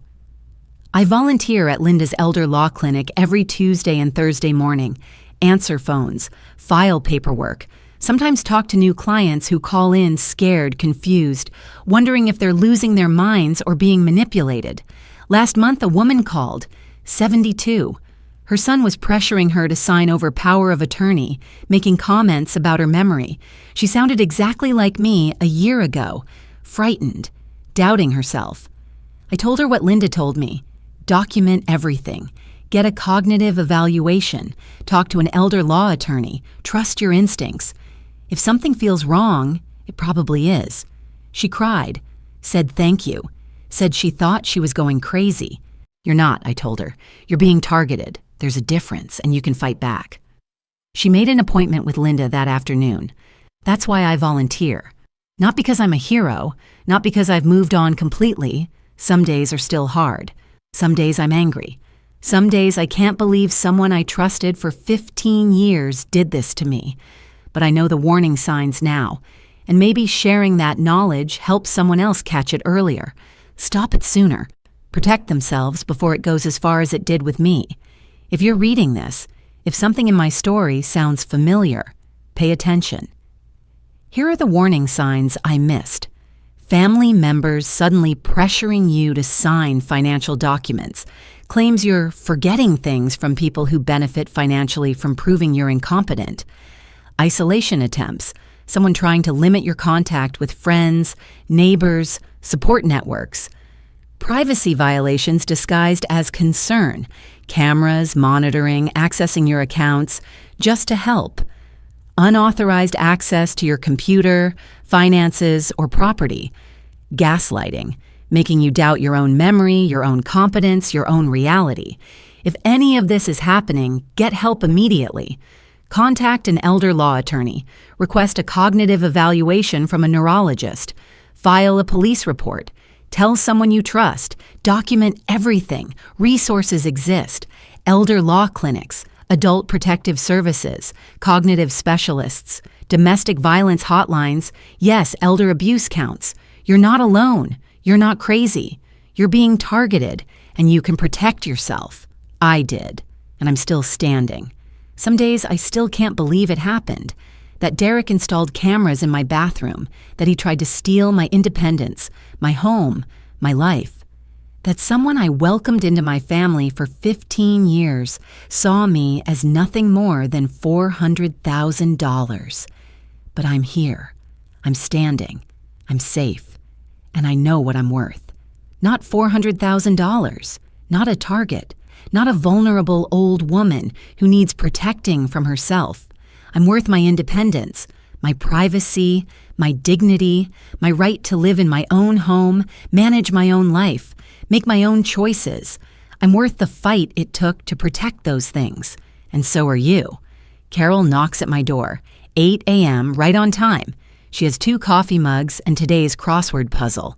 I volunteer at Linda's elder law clinic every Tuesday and Thursday morning, answer phones, file paperwork, sometimes talk to new clients who call in scared, confused, wondering if they're losing their minds or being manipulated. Last month, a woman called, 72. Her son was pressuring her to sign over power of attorney, making comments about her memory. She sounded exactly like me a year ago, frightened, doubting herself. I told her what Linda told me. Document everything. Get a cognitive evaluation. Talk to an elder law attorney. Trust your instincts. If something feels wrong, it probably is. She cried, said thank you, said she thought she was going crazy. You're not, I told her. You're being targeted. There's a difference, and you can fight back. She made an appointment with Linda that afternoon. That's why I volunteer. Not because I'm a hero, not because I've moved on completely. Some days are still hard. Some days I'm angry. Some days I can't believe someone I trusted for 15 years did this to me. But I know the warning signs now, and maybe sharing that knowledge helps someone else catch it earlier. Stop it sooner. Protect themselves before it goes as far as it did with me. If you're reading this, if something in my story sounds familiar, pay attention. Here are the warning signs I missed. Family members suddenly pressuring you to sign financial documents, claims you're forgetting things from people who benefit financially from proving you're incompetent. Isolation attempts, someone trying to limit your contact with friends, neighbors, support networks. Privacy violations disguised as concern, cameras, monitoring, accessing your accounts, just to help. Unauthorized access to your computer, finances, or property. Gaslighting, making you doubt your own memory, your own competence, your own reality. If any of this is happening, get help immediately. Contact an elder law attorney. Request a cognitive evaluation from a neurologist. File a police report. Tell someone you trust. Document everything. Resources exist. Elder law clinics, adult protective services, cognitive specialists, domestic violence hotlines. Yes, elder abuse counts. You're not alone. You're not crazy. You're being targeted, and you can protect yourself. I did, and I'm still standing. Some days I still can't believe it happened. That Derek installed cameras in my bathroom, that he tried to steal my independence, my home, my life. That someone I welcomed into my family for 15 years saw me as nothing more than $400,000. But I'm here. I'm standing. I'm safe. And I know what I'm worth. Not $400,000. Not a target. Not a vulnerable old woman who needs protecting from herself. I'm worth my independence, my privacy, my dignity, my right to live in my own home, manage my own life, make my own choices. I'm worth the fight it took to protect those things. And so are you. Carol knocks at my door, 8 a.m., right on time. She has 2 coffee mugs and today's crossword puzzle.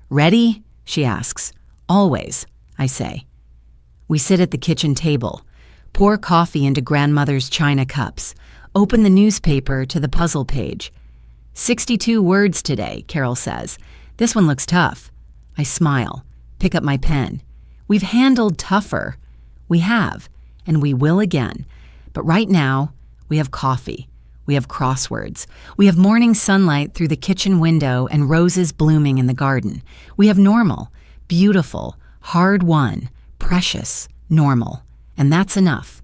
Ready? She asks. Always, I say. We sit at the kitchen table, pour coffee into grandmother's china cups, open the newspaper to the puzzle page. 62 words today, Carol says. This one looks tough. I smile, pick up my pen. We've handled tougher. We have, and we will again. But right now, we have coffee. We have crosswords. We have morning sunlight through the kitchen window and roses blooming in the garden. We have normal, beautiful, hard-won, precious, normal. And that's enough.